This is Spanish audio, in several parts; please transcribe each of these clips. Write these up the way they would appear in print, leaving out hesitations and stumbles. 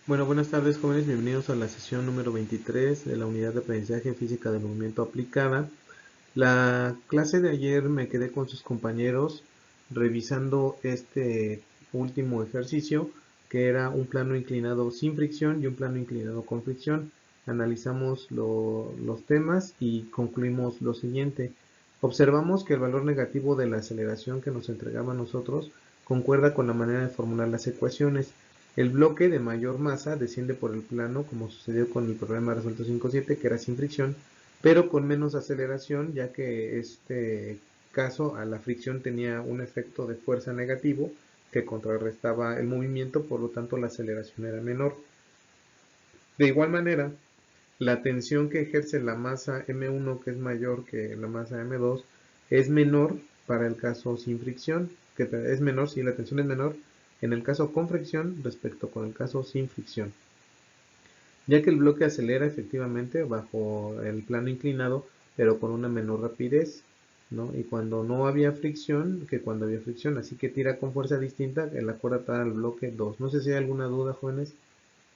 Bueno, buenas tardes jóvenes, bienvenidos a la sesión número 23 de la unidad de aprendizaje física del movimiento aplicada. La clase de ayer me quedé con sus compañeros revisando este último ejercicio, que era un plano inclinado sin fricción y un plano inclinado con fricción. Analizamos los temas y concluimos lo siguiente. Observamos que el valor negativo de la aceleración que nos entregaba a nosotros concuerda con la manera de formular las ecuaciones. El bloque de mayor masa desciende por el plano, como sucedió con el problema resuelto 5.7, que era sin fricción, pero con menos aceleración, ya que este caso a la fricción tenía un efecto de fuerza negativo que contrarrestaba el movimiento, por lo tanto la aceleración era menor. De igual manera, la tensión que ejerce la masa M1, que es mayor que la masa M2, es menor para el caso sin fricción, que es menor si la tensión es menor en el caso con fricción respecto con el caso sin fricción, ya que el bloque acelera efectivamente bajo el plano inclinado, pero con una menor rapidez, ¿no? Y cuando no había fricción, que cuando había fricción, así que tira con fuerza distinta, la cuerda está al bloque 2. No sé si hay alguna duda, jóvenes,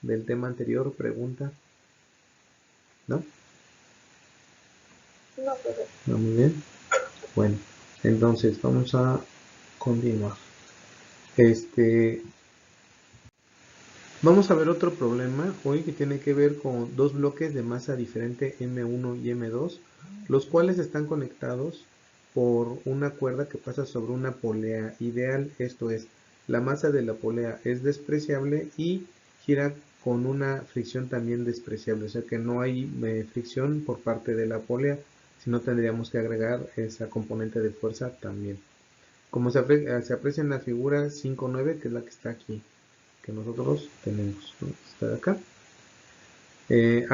del tema anterior, pregunta, ¿no? No, pero No, muy bien. Bueno, entonces vamos a continuar. Este, Vamos a ver otro problema hoy que tiene que ver con dos bloques de masa diferente M1 y M2, los cuales están conectados por una cuerda que pasa sobre una polea ideal, esto es, la masa de la polea es despreciable y gira con una fricción también despreciable, o sea que no hay fricción por parte de la polea, sino tendríamos que agregar esa componente de fuerza también. Como se aprecia en la figura 5.9, que es la que está aquí, que nosotros tenemos, ¿no? Está de acá.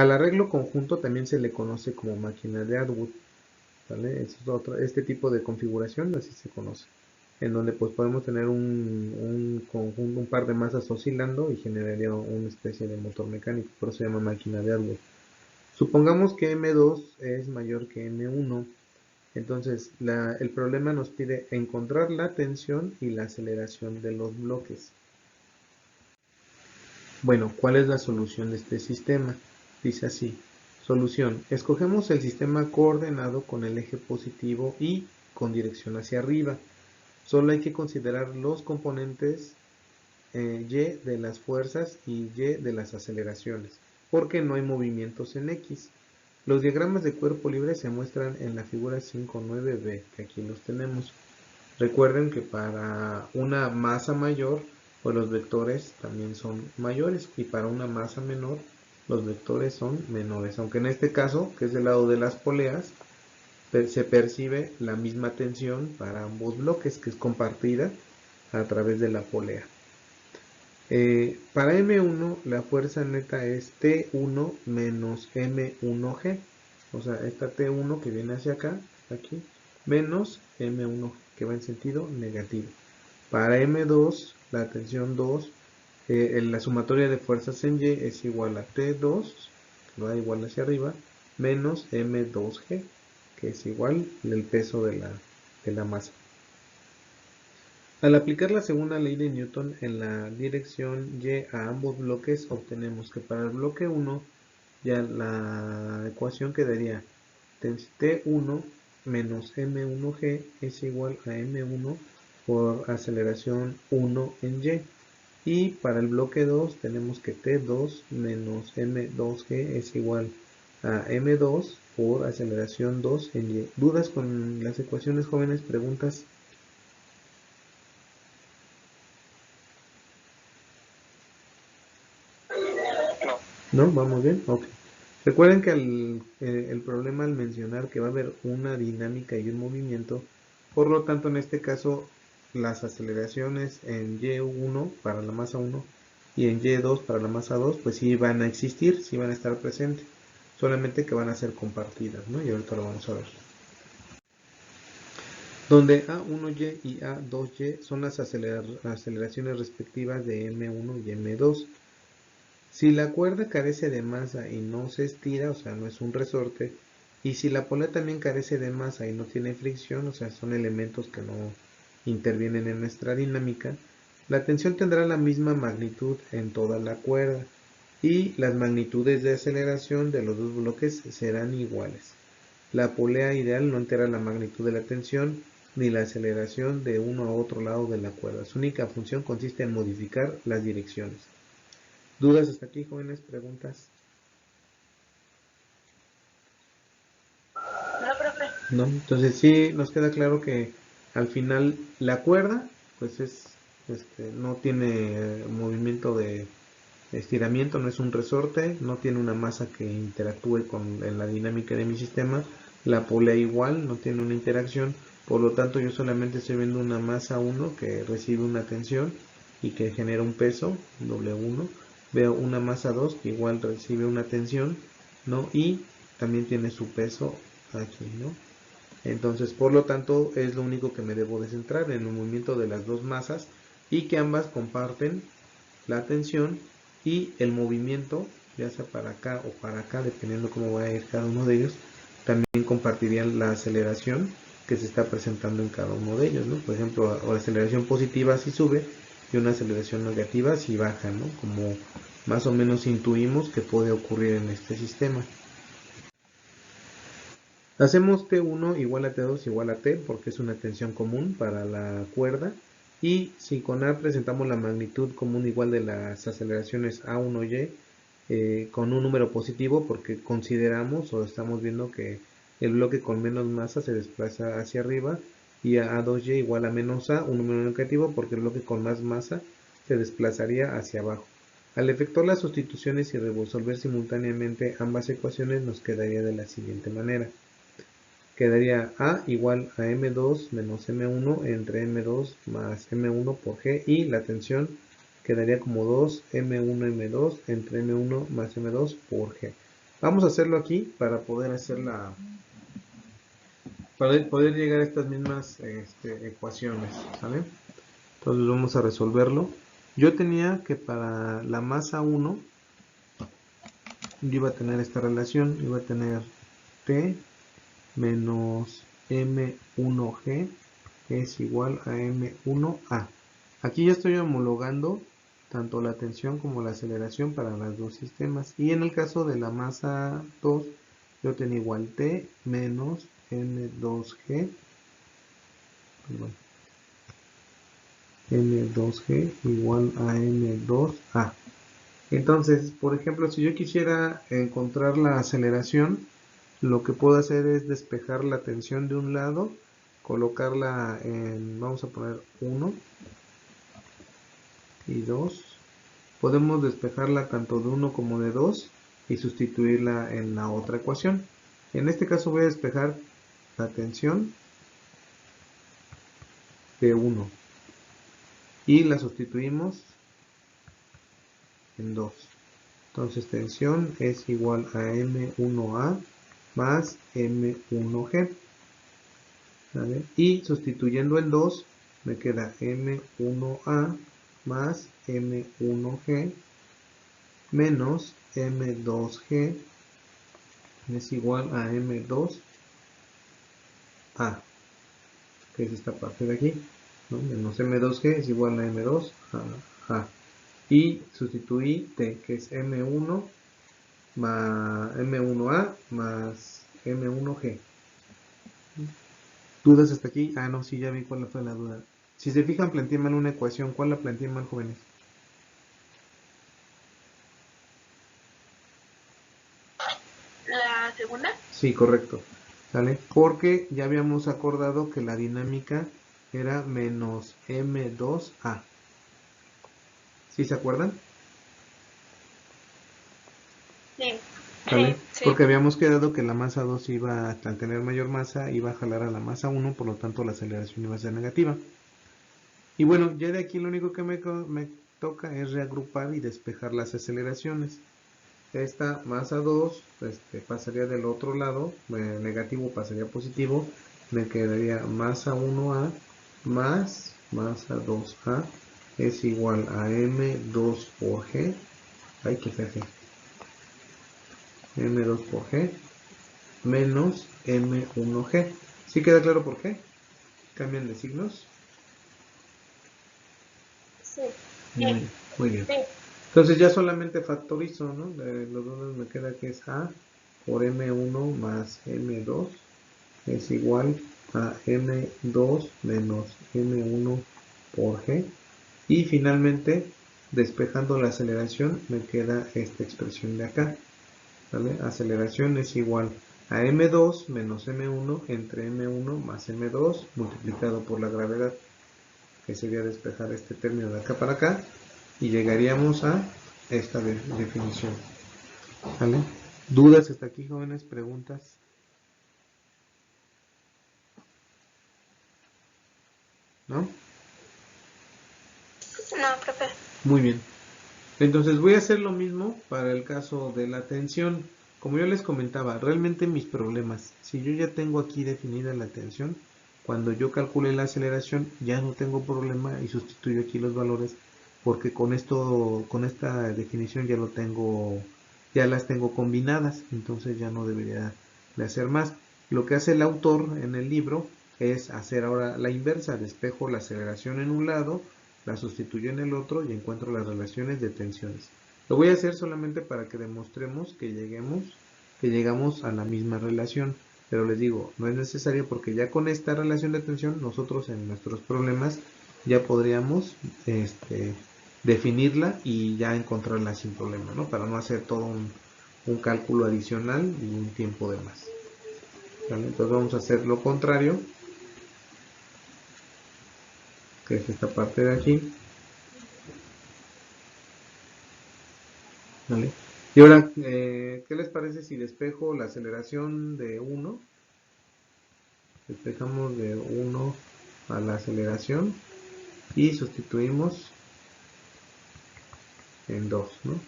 Al arreglo conjunto también se le conoce como máquina de Atwood, ¿vale? Este tipo de configuración así se conoce, en donde pues podemos tener un conjunto, un par de masas oscilando y generaría una especie de motor mecánico, por eso se llama máquina de Atwood. Supongamos que M2 es mayor que M1, entonces el problema nos pide encontrar la tensión y la aceleración de los bloques. Bueno, ¿cuál es la solución de este sistema? Dice así, solución, escogemos el sistema coordenado con el eje positivo y con dirección hacia arriba. Solo hay que considerar los componentes Y de las fuerzas y Y de las aceleraciones, porque no hay movimientos en X. Los diagramas de cuerpo libre se muestran en la figura 5.9b, que aquí los tenemos. Recuerden que para una masa mayor, pues los vectores también son mayores, y para una masa menor, los vectores son menores. Aunque en este caso, que es del lado de las poleas, se percibe la misma tensión para ambos bloques, que es compartida a través de la polea. Para M1 la fuerza neta es T1 menos M1G, o sea, esta T1 que viene hacia acá, aquí, menos M1 que va en sentido negativo. Para M2, la tensión 2, la sumatoria de fuerzas en Y es igual a T2, que va igual hacia arriba, menos M2G, que es igual el peso de la masa. Al aplicar la segunda ley de Newton en la dirección Y a ambos bloques, obtenemos que para el bloque 1 ya la ecuación quedaría T1 menos M1G es igual a M1 por aceleración 1 en Y. Y para el bloque 2 tenemos que T2 menos M2G es igual a M2 por aceleración 2 en Y. ¿Dudas con las ecuaciones, jóvenes? ¿Preguntas? no. ¿No? ¿Vamos bien? Ok. Recuerden que el problema al mencionar que va a haber una dinámica y un movimiento, por lo tanto en este caso las aceleraciones en Y1 para la masa 1 y en Y2 para la masa 2, pues sí van a existir, sí van a estar presentes, solamente que van a ser compartidas, ¿no? Y ahorita lo vamos a ver. Donde A1Y y A2Y son las aceleraciones respectivas de M1 y M2. Si la cuerda carece de masa y no se estira, o sea, no es un resorte, y si la polea también carece de masa y no tiene fricción, o sea, son elementos que no intervienen en nuestra dinámica, la tensión tendrá la misma magnitud en toda la cuerda. y las magnitudes de aceleración de los dos bloques serán iguales. La polea ideal no altera la magnitud de la tensión ni la aceleración de uno a otro lado de la cuerda. Su única función consiste en modificar las direcciones. ¿Dudas hasta aquí, jóvenes? ¿Preguntas? No, profe. ¿No? Entonces sí nos queda claro que al final la cuerda pues no tiene movimiento de estiramiento, no es un resorte, no tiene una masa que interactúe en la dinámica de mi sistema. La polea igual, no tiene una interacción, por lo tanto yo solamente estoy viendo una masa 1 que recibe una tensión y que genera un peso, W1. Veo una masa 2 que igual recibe una tensión, ¿no? Y también tiene su peso aquí, ¿no? Entonces, por lo tanto, es lo único que me debo de centrar en el movimiento de las dos masas y que ambas comparten la tensión y el movimiento, ya sea para acá o para acá, dependiendo cómo vaya a ir cada uno de ellos, también compartirían la aceleración que se está presentando en cada uno de ellos, ¿no? Por ejemplo, la aceleración positiva si sube y una aceleración negativa si baja, ¿no? Como más o menos intuimos que puede ocurrir en este sistema. Hacemos T1 igual a T2 igual a T porque es una tensión común para la cuerda. Y si con A presentamos la magnitud común igual de las aceleraciones A1Y con un número positivo porque consideramos o estamos viendo que el bloque con menos masa se desplaza hacia arriba y a A2Y igual a menos A, un número negativo porque el bloque con más masa se desplazaría hacia abajo. Al efectuar las sustituciones y resolver simultáneamente ambas ecuaciones nos quedaría de la siguiente manera. Quedaría A igual a M2 menos M1 entre M2 más M1 por G y la tensión quedaría como 2 M1 M2 entre M1 más M2 por G. Vamos a hacerlo aquí para poder hacer para poder llegar a estas mismas ecuaciones, ¿sale? Entonces vamos a resolverlo. Yo tenía que para la masa 1 yo iba a tener esta relación, iba a tener T menos M1G es igual a M1A. Aquí ya estoy homologando tanto la tensión como la aceleración para los dos sistemas. Y en el caso de la masa 2, yo tengo igual T menos M2G, perdón, M2G igual a M2A. Entonces, por ejemplo, si yo quisiera encontrar la aceleración, lo que puedo hacer es despejar la tensión de un lado, colocarla en, vamos a poner 1 y 2. Podemos despejarla tanto de 1 como de 2 y sustituirla en la otra ecuación. En este caso voy a despejar la tensión de 1 y la sustituimos en 2. Entonces tensión es igual a M1A más M1G. ¿Vale? Y sustituyendo el 2 me queda M1A más M1G menos M2G es igual a M2A, que es esta parte de aquí, ¿no? Menos M2G es igual a M2A. Y sustituí T, que es M1 más M1A más M1G. ¿Dudas hasta aquí? Ah, no, sí, ya vi cuál fue la duda. Si se fijan, planteé mal una ecuación. ¿Cuál la planteé mal, jóvenes? ¿La segunda? Sí, correcto. ¿Sale? Porque ya habíamos acordado que la dinámica era menos M2A. ¿Sí se acuerdan? Sí. ¿Sale? Sí. Porque habíamos quedado que la masa 2 iba a tener mayor masa, iba a jalar a la masa 1, por lo tanto la aceleración iba a ser negativa. Y bueno, ya de aquí lo único que me toca es reagrupar y despejar las aceleraciones. Esta masa 2 pasaría del otro lado, negativo pasaría a positivo, me quedaría masa 1A más masa 2A es igual a M2 por G, ay que feo, M2 por G menos M1G. ¿Sí queda claro por qué? Cambian de signos. Sí. Muy bien, muy bien. Sí. Entonces ya solamente factorizo, ¿no? De los dos me queda que es A por M1 más M2 es igual a M2 menos M1 por G. Y finalmente, despejando la aceleración, me queda esta expresión de acá. ¿Vale? Aceleración es igual a M2 menos M1 entre M1 más M2 multiplicado por la gravedad, que sería despejar este término de acá para acá, y llegaríamos a esta definición. ¿Vale? ¿Dudas hasta aquí, jóvenes? ¿Preguntas? ¿No? No, profe. Muy bien. Entonces voy a hacer lo mismo para el caso de la tensión. Como yo les comentaba, realmente mis problemas, si yo ya tengo aquí definida la tensión, cuando yo calcule la aceleración ya no tengo problema y sustituyo aquí los valores porque con esto, con esta definición ya lo tengo, ya las tengo combinadas, entonces ya no debería de hacer más. Lo que hace el autor en el libro es hacer ahora la inversa, despejo la aceleración en un lado, la sustituyo en el otro y encuentro las relaciones de tensiones. Lo voy a hacer solamente para que demostremos que llegamos a la misma relación. Pero les digo, no es necesario porque ya con esta relación de tensión nosotros en nuestros problemas ya podríamos definirla y ya encontrarla sin problema, ¿no? Para no hacer todo un cálculo adicional y un tiempo de más. ¿Vale? Entonces vamos a hacer lo contrario, que es esta parte de aquí. ¿Vale? Y ahora, ¿qué les parece si despejo la aceleración de 1? Despejamos de 1 a la aceleración y sustituimos en 2, ¿no?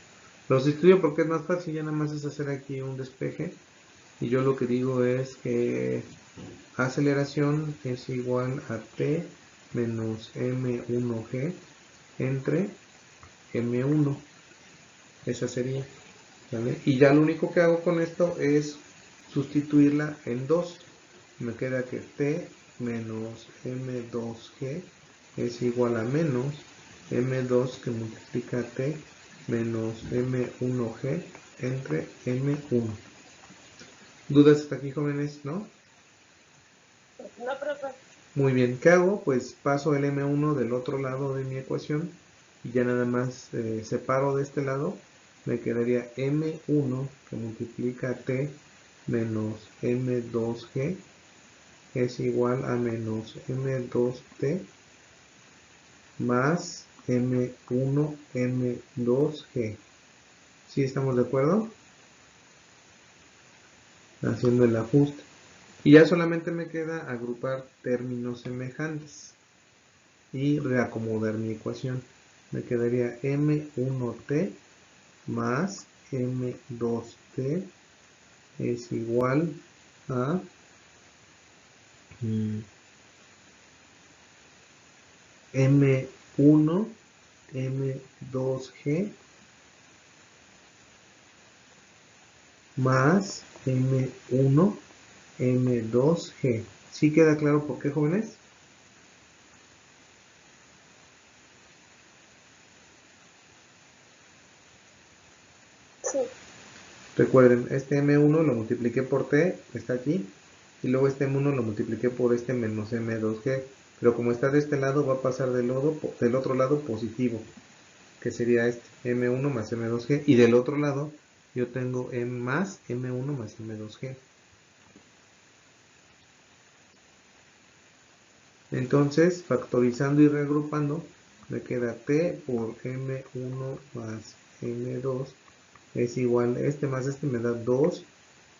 Lo sustituyo porque es más fácil, ya nada más es hacer aquí un despeje. Y yo lo que digo es que aceleración es igual a T menos M1G entre M1. Esa sería. ¿Vale? Y ya lo único que hago con esto es sustituirla en 2. Me queda que T menos M2G es igual a menos M2 que multiplica T menos M1G entre M1. ¿Dudas hasta aquí, jóvenes? ¿No? No, profe. Muy bien, ¿qué hago? Pues paso el M1 del otro lado de mi ecuación y ya nada más separo de este lado. Me quedaría M1 que multiplica T menos M2G es igual a menos M2T más M1 M2G. ¿Sí estamos de acuerdo? Haciendo el ajuste. Y ya solamente me queda agrupar términos semejantes y reacomodar mi ecuación. Me quedaría M1T más M2T es igual a M1 M2G más M1 M2G. ¿Sí queda claro por qué, jóvenes? Sí. Recuerden, este M1 lo multipliqué por T, está aquí, y luego este M1 lo multipliqué por este menos M2G, pero como está de este lado va a pasar del otro lado positivo, que sería este M1 más M2G, y del otro lado yo tengo más M1 más M2G. Entonces, factorizando y reagrupando, me queda T por M1 más M2 es igual, este más este me da 2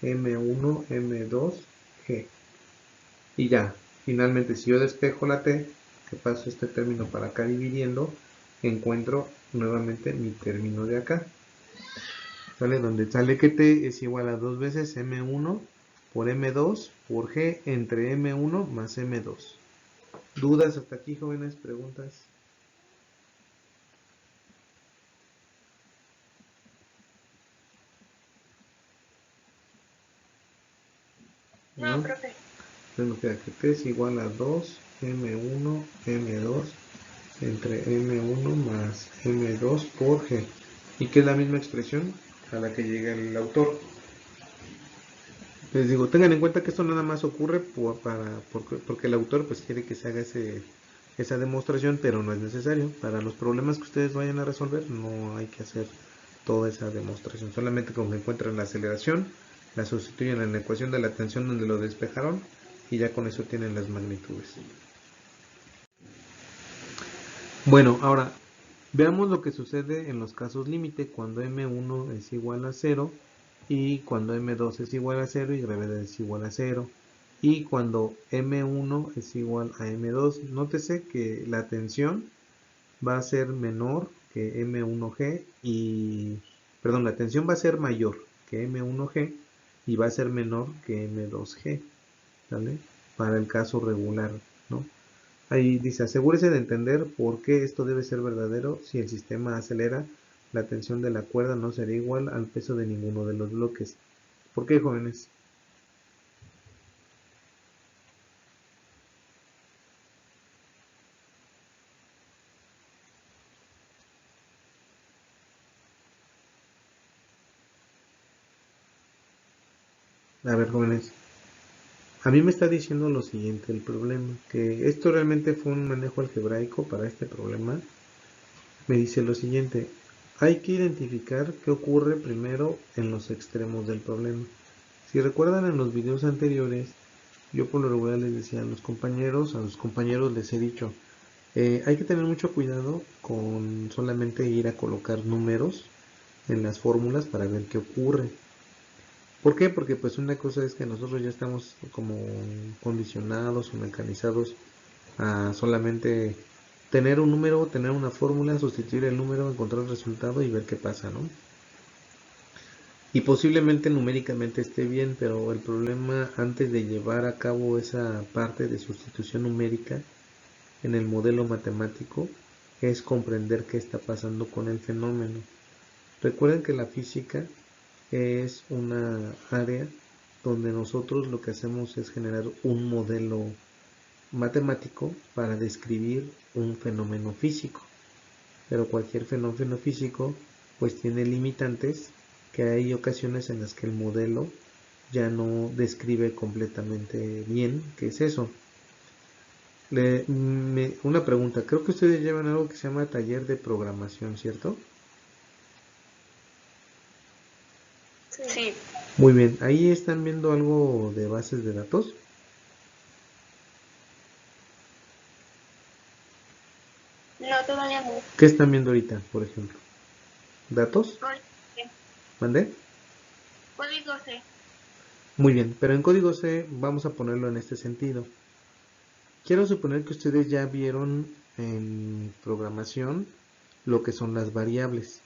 M1 M2G. Y ya, finalmente si yo despejo la T, que paso este término para acá dividiendo, encuentro nuevamente mi término de acá. ¿Vale? Donde sale que T es igual a 2 veces M1 por M2 por G entre M1 más M2. ¿Dudas hasta aquí, jóvenes? ¿Preguntas? No, ¿No? profe. Entonces nos queda que T es igual a 2 M1 M2 entre M1 más M2 por G. y que es la misma expresión a la que llega el autor. Les digo, tengan en cuenta que esto nada más ocurre porque el autor pues quiere que se haga esa demostración, pero no es necesario. Para los problemas que ustedes vayan a resolver no hay que hacer toda esa demostración. Solamente con que encuentren la aceleración, la sustituyen en la ecuación de la tensión donde lo despejaron y ya con eso tienen las magnitudes. Bueno, ahora veamos lo que sucede en los casos límite cuando M1 es igual a 0 y cuando M2 es igual a 0 y gravedad es igual a 0 y cuando M1 es igual a M2. Nótese que la tensión va a ser menor que M1G y, perdón, la tensión va a ser mayor que M1G y va a ser menor que M2G, ¿vale? Para el caso regular, ¿no? Ahí dice, asegúrese de entender por qué esto debe ser verdadero. Si el sistema acelera, la tensión de la cuerda no será igual al peso de ninguno de los bloques. ¿Por qué, jóvenes? A ver, jóvenes, a mí me está diciendo lo siguiente el problema, que esto realmente fue un manejo algebraico para este problema. Me dice lo siguiente, hay que identificar qué ocurre primero en los extremos del problema. Si recuerdan en los videos anteriores, yo por lo regular les decía a los compañeros les he dicho, hay que tener mucho cuidado con solamente ir a colocar números en las fórmulas para ver qué ocurre. ¿Por qué? Porque pues una cosa es que nosotros ya estamos como condicionados o mecanizados a solamente tener un número, tener una fórmula, sustituir el número, encontrar el resultado y ver qué pasa, ¿no? Y posiblemente numéricamente esté bien, pero el problema antes de llevar a cabo esa parte de sustitución numérica en el modelo matemático es comprender qué está pasando con el fenómeno. Recuerden que la física es una área donde nosotros lo que hacemos es generar un modelo matemático para describir un fenómeno físico. Pero cualquier fenómeno físico pues tiene limitantes, que hay ocasiones en las que el modelo ya no describe completamente bien qué es eso. Una pregunta, creo que ustedes llevan algo que se llama taller de programación, ¿cierto? Sí. Muy bien, ahí están viendo algo de bases de datos. No, todavía no. ¿Qué están viendo ahorita, por ejemplo? ¿Datos? ¿Mandé? Código C. Muy bien, pero en código C vamos a ponerlo en este sentido. Quiero suponer que ustedes ya vieron en programación lo que son las variables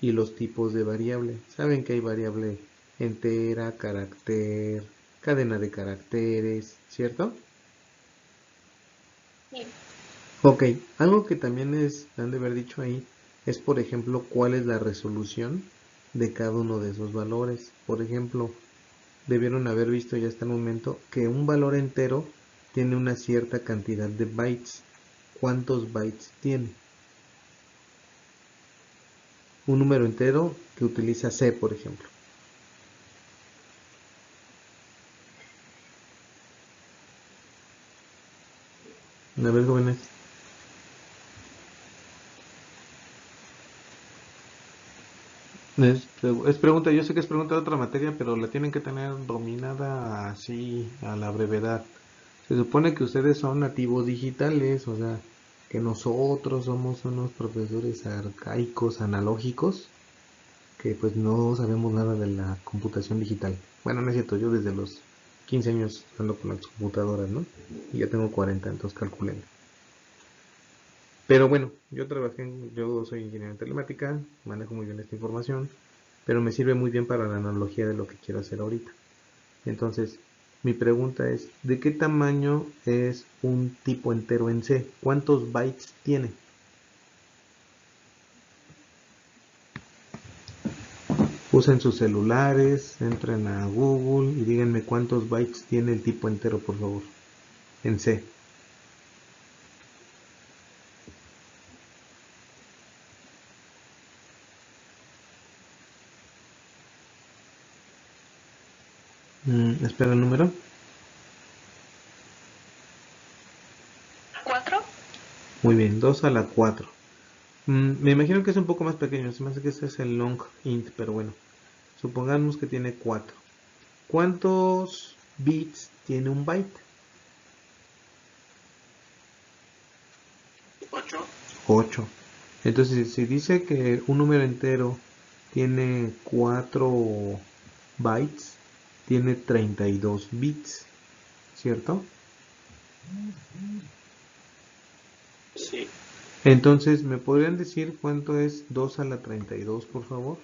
y los tipos de variable. Saben que hay variable entera, carácter, cadena de caracteres, ¿cierto? Sí. Ok, algo que también han de haber dicho ahí es, por ejemplo, cuál es la resolución de cada uno de esos valores. Por ejemplo, debieron haber visto ya hasta el momento que un valor entero tiene una cierta cantidad de bytes. ¿Cuántos bytes tiene? Un número entero que utiliza C, por ejemplo. A ver, jóvenes. Es pregunta, yo sé que es pregunta de otra materia, pero la tienen que tener dominada así a la brevedad. Se supone que ustedes son nativos digitales, o sea, que nosotros somos unos profesores arcaicos, analógicos, que pues no sabemos nada de la computación digital. Bueno, no es cierto, yo desde los 15 años ando con las computadoras, ¿no? Y ya tengo 40, entonces calculen. Pero bueno, yo soy ingeniero en telemática, manejo muy bien esta información, pero me sirve muy bien para la analogía de lo que quiero hacer ahorita. Entonces, mi pregunta es, ¿de qué tamaño es un tipo entero en C? ¿Cuántos bytes tiene? Usen sus celulares, entren a Google y díganme cuántos bytes tiene el tipo entero, por favor, en C. Espera el número. 4. Muy bien, 2 a la 4. Me imagino que es un poco más pequeño, se me hace que ese es el long int, pero bueno, supongamos que tiene 4. ¿Cuántos bits tiene un byte? 8. 8. Entonces, si dice que un número entero tiene 4 bytes, tiene 32 bits, ¿cierto? Sí. Entonces, ¿me podrían decir cuánto es 2 a la 32, por favor?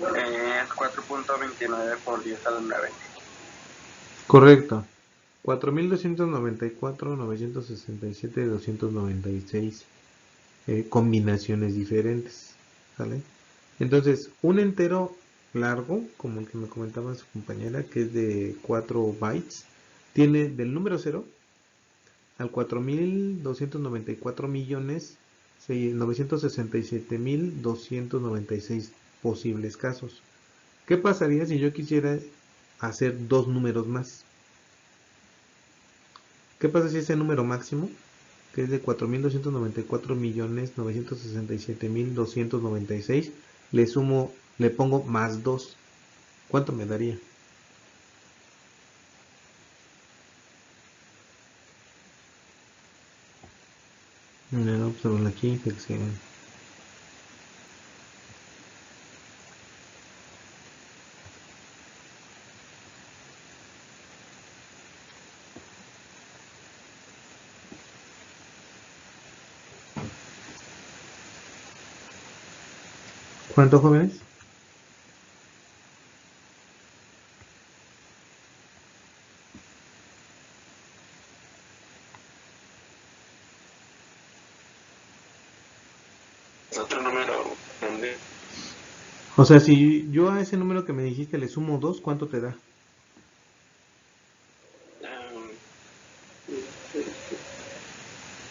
Es 4.29 por 10 a la 9. Correcto. 4294, 967 y 296 combinaciones diferentes. ¿Sale? Entonces, un entero largo, como el que me comentaba su compañera, que es de 4 bytes, tiene del número 0 al 4294 millones 967.296 posibles casos. ¿Qué pasaría si yo quisiera hacer dos números más? ¿Qué pasa si ese número máximo, que es de 4.294.967.296, le pongo más 2? ¿Cuánto me daría? Mira, observen aquí, fíjense. ¿Cuántos jóvenes? Otro número grande. O sea, si yo a ese número que me dijiste le sumo 2, ¿cuánto te da?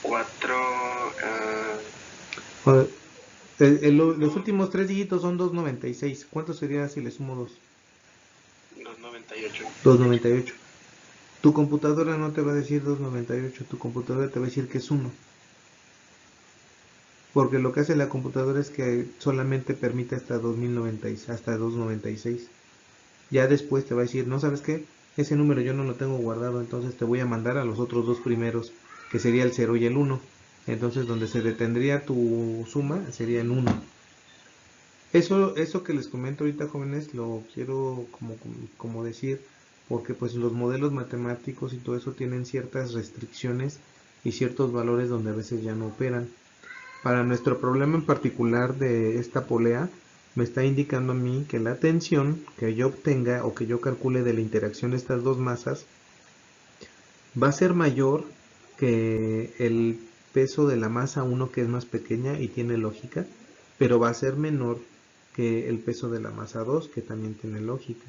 4. Joder, los últimos tres dígitos son 296. ¿Cuánto sería si le sumo 2? 298. 298. Tu computadora no te va a decir 298, tu computadora te va a decir que es 1. Porque lo que hace la computadora es que solamente permite hasta 2096, hasta 296. Ya después te va a decir, no sabes qué, ese número yo no lo tengo guardado, entonces te voy a mandar a los otros dos primeros, que sería el 0 y el 1. Entonces donde se detendría tu suma sería en 1. Eso que les comento ahorita, jóvenes, lo quiero como decir, porque pues los modelos matemáticos y todo eso tienen ciertas restricciones y ciertos valores donde a veces ya no operan. Para nuestro problema en particular de esta polea, me está indicando a mí que la tensión que yo obtenga o que yo calcule de la interacción de estas dos masas va a ser mayor que el peso de la masa 1, que es más pequeña y tiene lógica, pero va a ser menor que el peso de la masa 2, que también tiene lógica.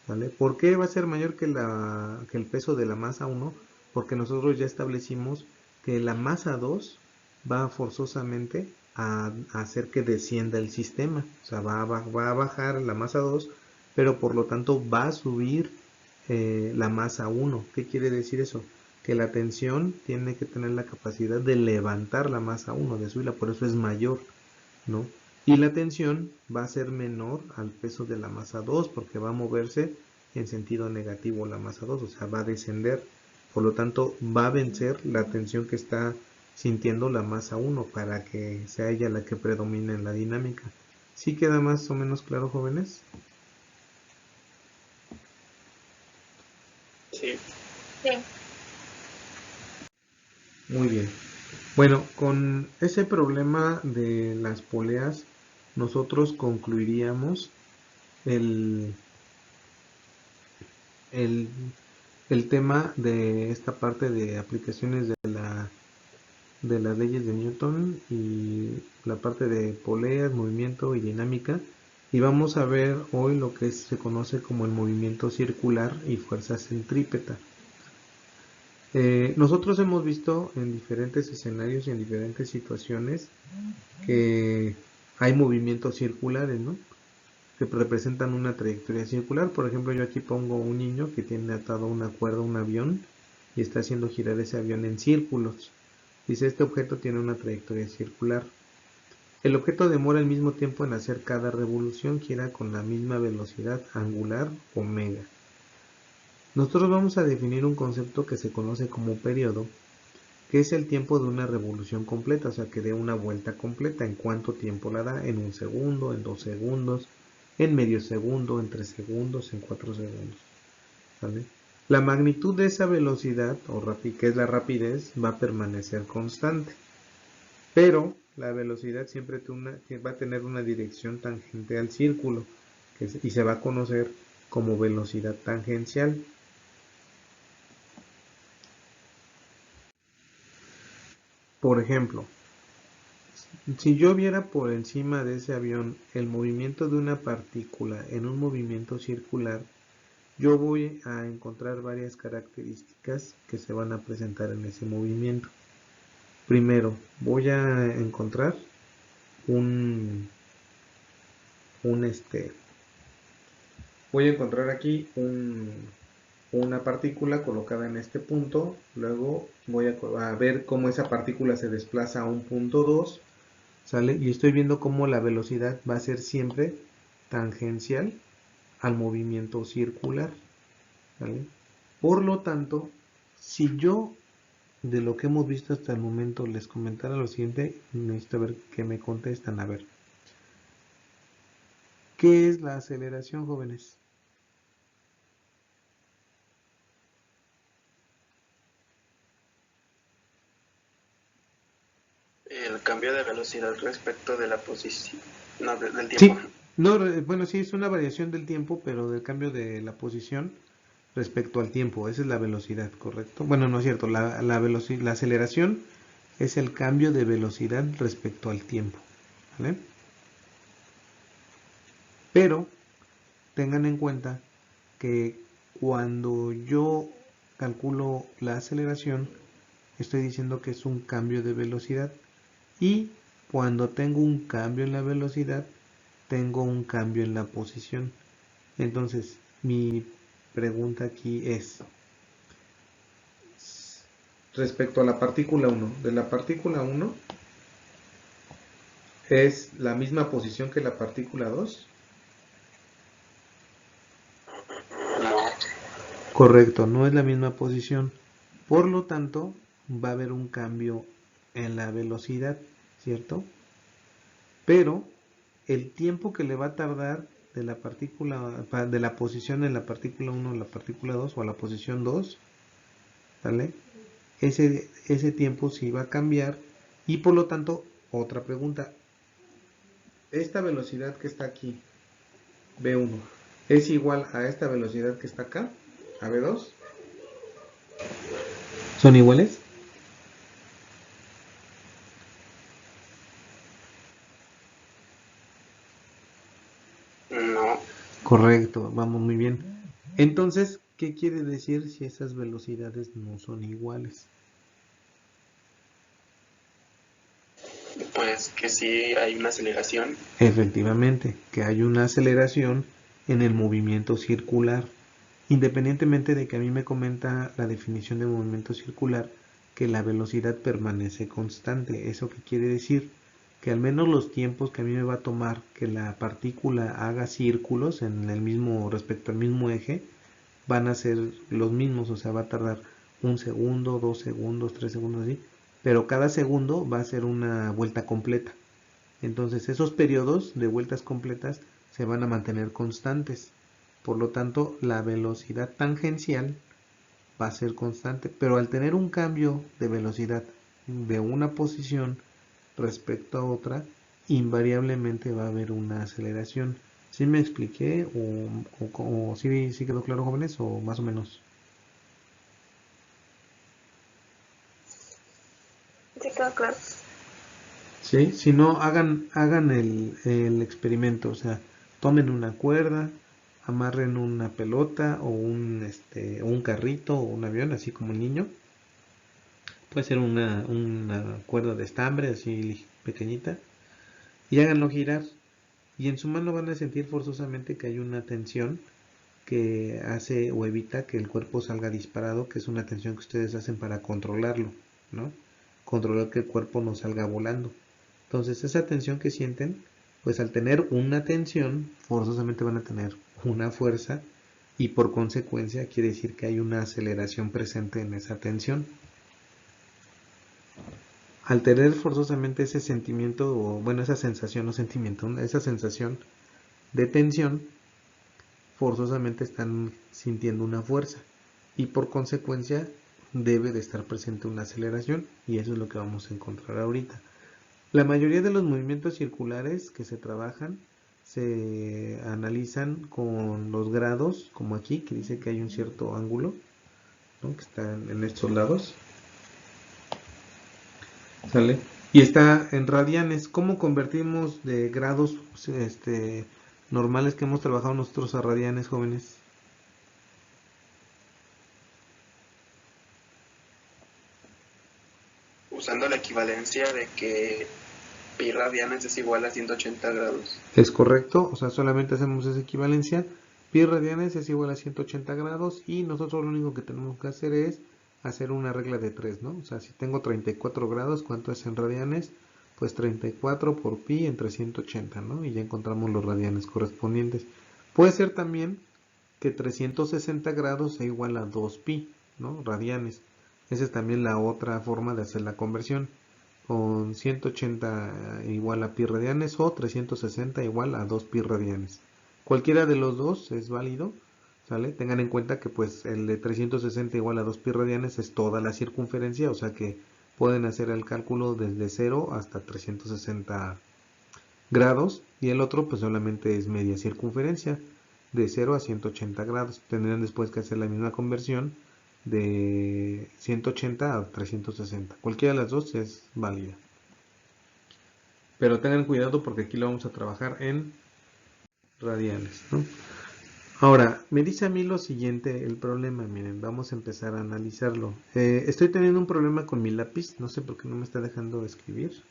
¿Vale? ¿Por qué va a ser mayor que el peso de la masa 1? Porque nosotros ya establecimos que la masa 2 va forzosamente a hacer que descienda el sistema. O sea, va a bajar la masa 2, pero por lo tanto va a subir la masa 1. ¿Qué quiere decir eso? Que la tensión tiene que tener la capacidad de levantar la masa 1, de subirla, por eso es mayor, ¿no? Y la tensión va a ser menor al peso de la masa 2 porque va a moverse en sentido negativo la masa 2, o sea, va a descender. Por lo tanto, va a vencer la tensión que está sintiendo la masa 1 para que sea ella la que predomine en la dinámica. ¿Sí queda más o menos claro, jóvenes? Sí. Sí. Muy bien. Bueno, con ese problema de las poleas, nosotros concluiríamos el, el tema de esta parte de aplicaciones de las leyes de Newton y la parte de poleas, movimiento y dinámica. Y vamos a ver hoy lo que se conoce como el movimiento circular y fuerza centrípeta. Nosotros hemos visto en diferentes escenarios y en diferentes situaciones que hay movimientos circulares, ¿no? Que representan una trayectoria circular. Por ejemplo, yo aquí pongo un niño que tiene atado una cuerda a un avión y está haciendo girar ese avión en círculos. Dice, este objeto tiene una trayectoria circular. El objeto demora el mismo tiempo en hacer cada revolución, gira con la misma velocidad angular omega. Nosotros vamos a definir un concepto que se conoce como periodo, que es el tiempo de una revolución completa, o sea, que dé una vuelta completa. ¿En cuánto tiempo la da? En 1 segundo, en 2 segundos, en medio segundo, en 3 segundos, en 4 segundos. ¿Vale? La magnitud de esa velocidad, que es la rapidez, va a permanecer constante. Pero la velocidad siempre va a tener una dirección tangente al círculo y se va a conocer como velocidad tangencial. Por ejemplo, si yo viera por encima de ese avión el movimiento de una partícula en un movimiento circular, yo voy a encontrar varias características que se van a presentar en ese movimiento. Primero, voy a encontrar voy a encontrar aquí una partícula colocada en este punto. Luego voy a ver cómo esa partícula se desplaza a un punto 2, ¿sale? Y estoy viendo cómo la velocidad va a ser siempre tangencial al movimiento circular, ¿vale? Por lo tanto, si yo de lo que hemos visto hasta el momento les comentara lo siguiente, necesito ver qué me contestan. A ver, ¿qué es la aceleración, jóvenes? El cambio de velocidad respecto de la posición, no, del Sí, tiempo. no, bueno, sí, es una variación del tiempo, pero del cambio de la posición respecto al tiempo. Esa es la velocidad, ¿correcto? Bueno, no es cierto, la aceleración es el cambio de velocidad respecto al tiempo, ¿vale? Pero tengan en cuenta que cuando yo calculo la aceleración, estoy diciendo que es un cambio de velocidad. Y cuando tengo un cambio en la velocidad, tengo un cambio en la posición. Entonces, mi pregunta aquí es, respecto a la partícula 1, de la partícula 1, ¿es la misma posición que la partícula 2? No. Correcto, no es la misma posición. Por lo tanto, va a haber un cambio en la velocidad, ¿cierto? Pero el tiempo que le va a tardar de la posición en la partícula 1 a la partícula 2 o a la posición 2, ¿vale? Ese tiempo sí va a cambiar y por lo tanto, otra pregunta, esta velocidad que está aquí, V1, ¿es igual a esta velocidad que está acá, a V2? ¿Son iguales? No. Correcto, vamos muy bien. Entonces, ¿qué quiere decir si esas velocidades no son iguales? Pues que sí hay una aceleración. Efectivamente, que hay una aceleración en el movimiento circular. Independientemente de que a mí me comenta la definición de movimiento circular, que la velocidad permanece constante. ¿Eso qué quiere decir? Que al menos los tiempos que a mí me va a tomar que la partícula haga círculos en el mismo, respecto al mismo eje, van a ser los mismos, o sea, va a tardar 1 segundo, 2 segundos, 3 segundos así, pero cada segundo va a ser una vuelta completa. Entonces esos periodos de vueltas completas se van a mantener constantes. Por lo tanto, la velocidad tangencial va a ser constante, pero al tener un cambio de velocidad de una posición respecto a otra, invariablemente va a haber una aceleración. ¿Sí me expliqué o sí quedó claro, jóvenes, o más o menos? Sí, quedó claro. ¿Sí? Si no, hagan el experimento, o sea, tomen una cuerda, amarren una pelota o un carrito o un avión, así como un niño. Puede ser una cuerda de estambre, así pequeñita, y háganlo girar. Y en su mano van a sentir forzosamente que hay una tensión que hace o evita que el cuerpo salga disparado, que es una tensión que ustedes hacen para controlarlo, ¿no? Controlar que el cuerpo no salga volando. Entonces, esa tensión que sienten, pues al tener una tensión, forzosamente van a tener una fuerza y por consecuencia quiere decir que hay una aceleración presente en esa tensión. Al tener forzosamente ese sentimiento, o bueno, esa sensación, no sentimiento, esa sensación de tensión, forzosamente están sintiendo una fuerza y por consecuencia debe de estar presente una aceleración y eso es lo que vamos a encontrar ahorita. La mayoría de los movimientos circulares que se trabajan se analizan con los grados, como aquí que dice que hay un cierto ángulo, ¿no? Que está en estos lados, ¿sale? Y está en radianes. ¿Cómo convertimos de grados normales que hemos trabajado nosotros a radianes, jóvenes? Usando la equivalencia de que pi radianes es igual a 180 grados. Es correcto, o sea, solamente hacemos esa equivalencia. Pi radianes es igual a 180 grados y nosotros lo único que tenemos que hacer es hacer una regla de 3, ¿no? O sea, si tengo 34 grados, ¿cuánto es en radianes? Pues 34 por pi entre 180, ¿no? Y ya encontramos los radianes correspondientes. Puede ser también que 360 grados sea igual a 2 pi, ¿no? Radianes. Esa es también la otra forma de hacer la conversión. Con 180 igual a pi radianes o 360 igual a 2 pi radianes. Cualquiera de los dos es válido, ¿sale? Tengan en cuenta que pues el de 360 igual a 2 pi radianes es toda la circunferencia, o sea que pueden hacer el cálculo desde 0 hasta 360 grados y el otro pues solamente es media circunferencia de 0 a 180 grados. Tendrán después que hacer la misma conversión de 180 a 360. Cualquiera de las dos es válida. Pero tengan cuidado porque aquí lo vamos a trabajar en radianes, ¿no? Ahora, me dice a mí lo siguiente, el problema, miren, vamos a empezar a analizarlo. Estoy teniendo un problema con mi lápiz, no sé por qué no me está dejando escribir.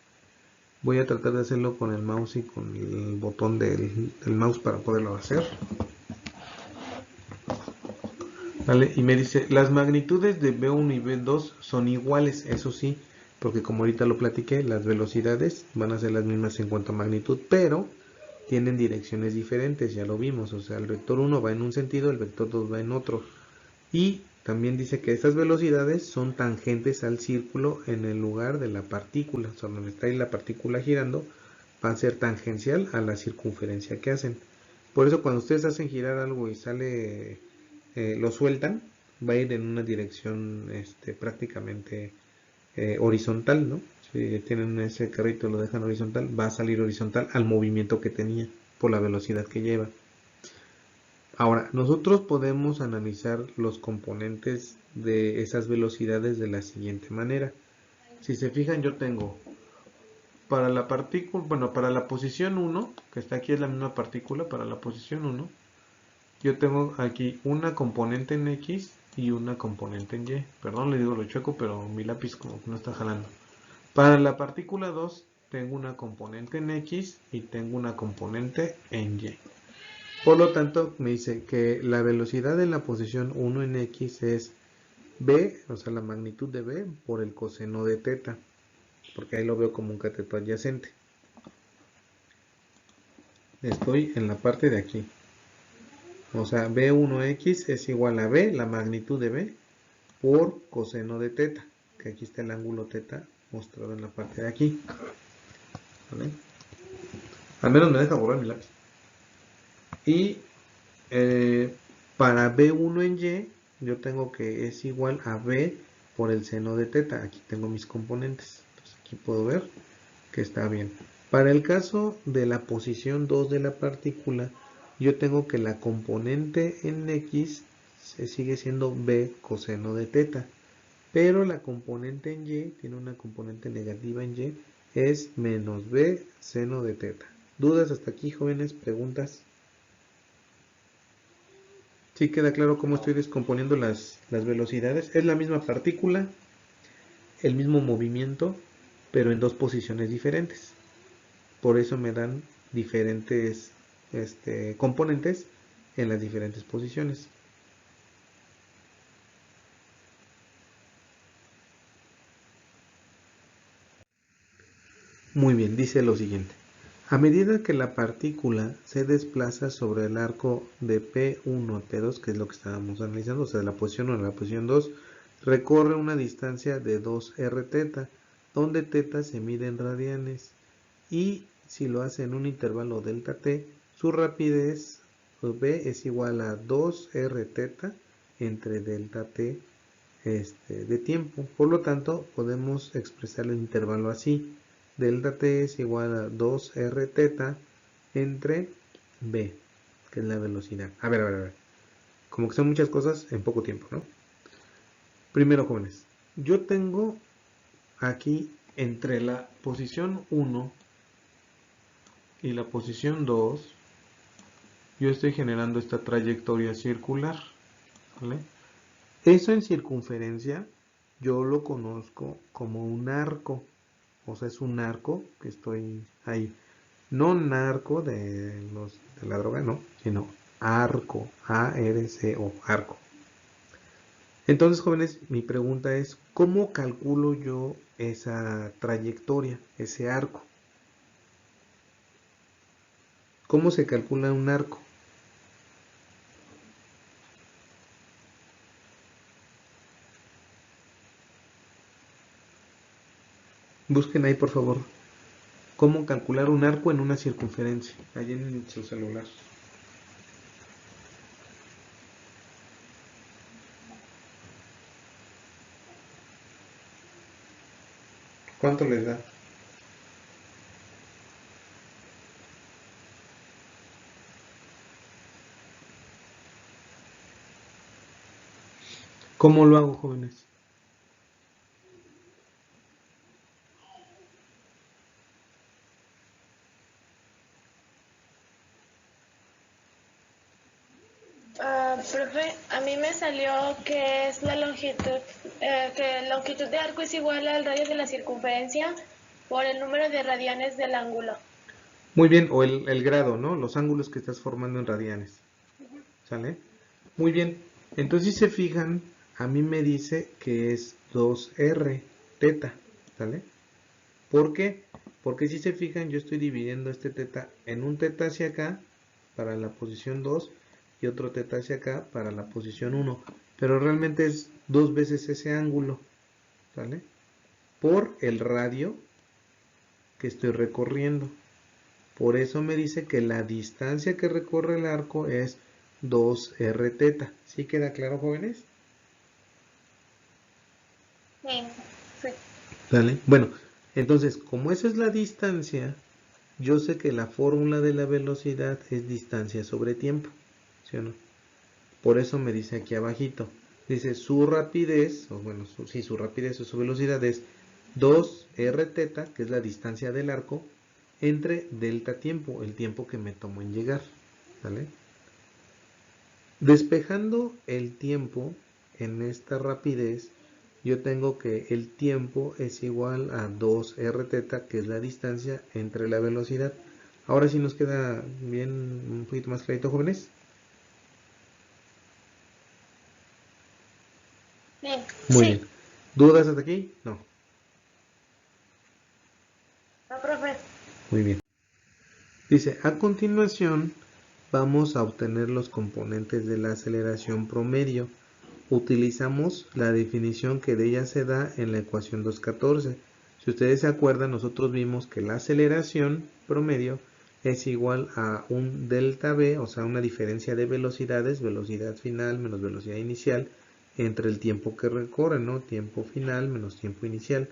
Voy a tratar de hacerlo con el mouse y con el botón del mouse para poderlo hacer. ¿Vale? Y me dice, las magnitudes de B1 y B2 son iguales, eso sí, porque como ahorita lo platiqué, las velocidades van a ser las mismas en cuanto a magnitud, pero tienen direcciones diferentes, ya lo vimos, o sea, el vector 1 va en un sentido, el vector 2 va en otro. Y también dice que estas velocidades son tangentes al círculo en el lugar de la partícula, o sea, donde está ahí la partícula girando, va a ser tangencial a la circunferencia que hacen. Por eso cuando ustedes hacen girar algo y sale, lo sueltan, va a ir en una dirección prácticamente horizontal, ¿no? Si tienen ese carrito y lo dejan horizontal, va a salir horizontal al movimiento que tenía por la velocidad que lleva. Ahora, nosotros podemos analizar los componentes de esas velocidades de la siguiente manera. Si se fijan, yo tengo para la partícula, bueno, para la posición 1, que está aquí es la misma partícula, para la posición 1, yo tengo aquí una componente en X y una componente en Y. Perdón, le digo lo chueco, pero mi lápiz como que no está jalando. Para la partícula 2, tengo una componente en X y tengo una componente en Y. Por lo tanto, me dice que la velocidad en la posición 1 en X es B, o sea, la magnitud de B por el coseno de teta, porque ahí lo veo como un cateto adyacente. Estoy en la parte de aquí. O sea, B1X es igual a B, la magnitud de B, por coseno de teta, que aquí está el ángulo teta mostrado en la parte de aquí. ¿Vale? Al menos me deja borrar mi lápiz. Y para B1 en Y, yo tengo que es igual a B por el seno de teta. Aquí tengo mis componentes. Entonces aquí puedo ver que está bien. Para el caso de la posición 2 de la partícula, yo tengo que la componente en X sigue siendo B coseno de teta. pero la componente en y tiene una componente negativa en y, es menos b seno de teta. ¿Dudas hasta aquí, jóvenes? ¿Preguntas? ¿Sí queda claro cómo estoy descomponiendo las velocidades? Es la misma partícula, el mismo movimiento, pero en dos posiciones diferentes. Por eso me dan diferentes componentes en las diferentes posiciones. Muy bien, dice lo siguiente. A medida que la partícula se desplaza sobre el arco de P1 a P2, que es lo que estábamos analizando, o sea, de la posición 1 a la posición 2, recorre una distancia de 2r teta, donde teta se mide en radianes, y si lo hace en un intervalo delta t, su rapidez v es igual a 2r teta entre delta t de tiempo. Por lo tanto, podemos expresar el intervalo así. Delta t es igual a 2r teta entre v, que es la velocidad. A ver. Como que son muchas cosas en poco tiempo, ¿no? Primero, jóvenes, yo tengo aquí entre la posición 1 y la posición 2, yo estoy generando esta trayectoria circular, ¿vale? Eso en circunferencia yo lo conozco como un arco, o sea, es un arco que estoy ahí. No un arco de la droga, no, sino arco, A-R-C-O, arco. Entonces, jóvenes, mi pregunta es, ¿cómo calculo yo esa trayectoria, ese arco? ¿Cómo se calcula un arco? Busquen ahí, por favor, cómo calcular un arco en una circunferencia, ahí en su celular. ¿Cuánto les da? ¿Cómo lo hago, jóvenes? Profe, a mí me salió que es la longitud, que la longitud de arco es igual al radio de la circunferencia por el número de radianes del ángulo. Muy bien, o el grado, ¿no? Los ángulos que estás formando en radianes. ¿Sale? Muy bien. Entonces, si se fijan, a mí me dice que es 2r teta. ¿Sale? ¿Por qué? Porque si se fijan, yo estoy dividiendo este teta en un teta hacia acá para la posición 2 y otro teta hacia acá para la posición 1. Pero realmente es dos veces ese ángulo. ¿Sale? Por el radio que estoy recorriendo. Por eso me dice que la distancia que recorre el arco es 2r teta. ¿Sí queda claro, jóvenes? Sí, sí. ¿Vale? Bueno, entonces, como esa es la distancia, yo sé que la fórmula de la velocidad es distancia sobre tiempo. ¿Sí o no? Por eso me dice aquí abajito. Dice su rapidez, o bueno, su rapidez o su velocidad es 2r teta, que es la distancia del arco, entre delta tiempo, el tiempo que me tomó en llegar. ¿Vale? Despejando el tiempo en esta rapidez, yo tengo que el tiempo es igual a 2r teta, que es la distancia entre la velocidad. Ahora sí nos queda bien, un poquito más clarito, jóvenes. Bien. Muy Sí. bien. ¿Dudas hasta aquí? No. No, profe. Muy bien. Dice, a continuación vamos a obtener los componentes de la aceleración promedio. Utilizamos la definición que de ella se da en la ecuación 2.14. Si ustedes se acuerdan, nosotros vimos que la aceleración promedio es igual a un delta v, o sea, una diferencia de velocidades, velocidad final menos velocidad inicial, entre el tiempo que recorre, ¿no? Tiempo final menos tiempo inicial,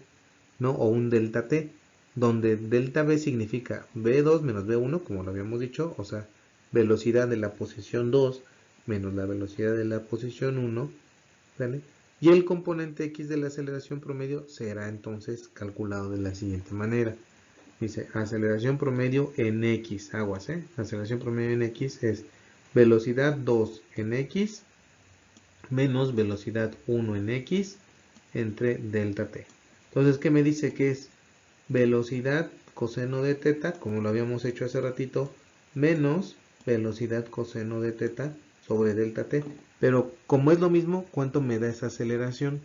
¿no? O un delta t, donde delta v significa v2 menos v1, como lo habíamos dicho, o sea, velocidad de la posición 2 menos la velocidad de la posición 1, ¿vale? Y el componente x de la aceleración promedio será entonces calculado de la siguiente manera. Dice, aceleración promedio en x, aguas, aceleración promedio en x es velocidad 2 en x menos velocidad 1 en x entre delta t. Entonces, ¿qué me dice que es? Velocidad coseno de teta, como lo habíamos hecho hace ratito, menos velocidad coseno de teta sobre delta t. Pero como es lo mismo, ¿cuánto me da esa aceleración?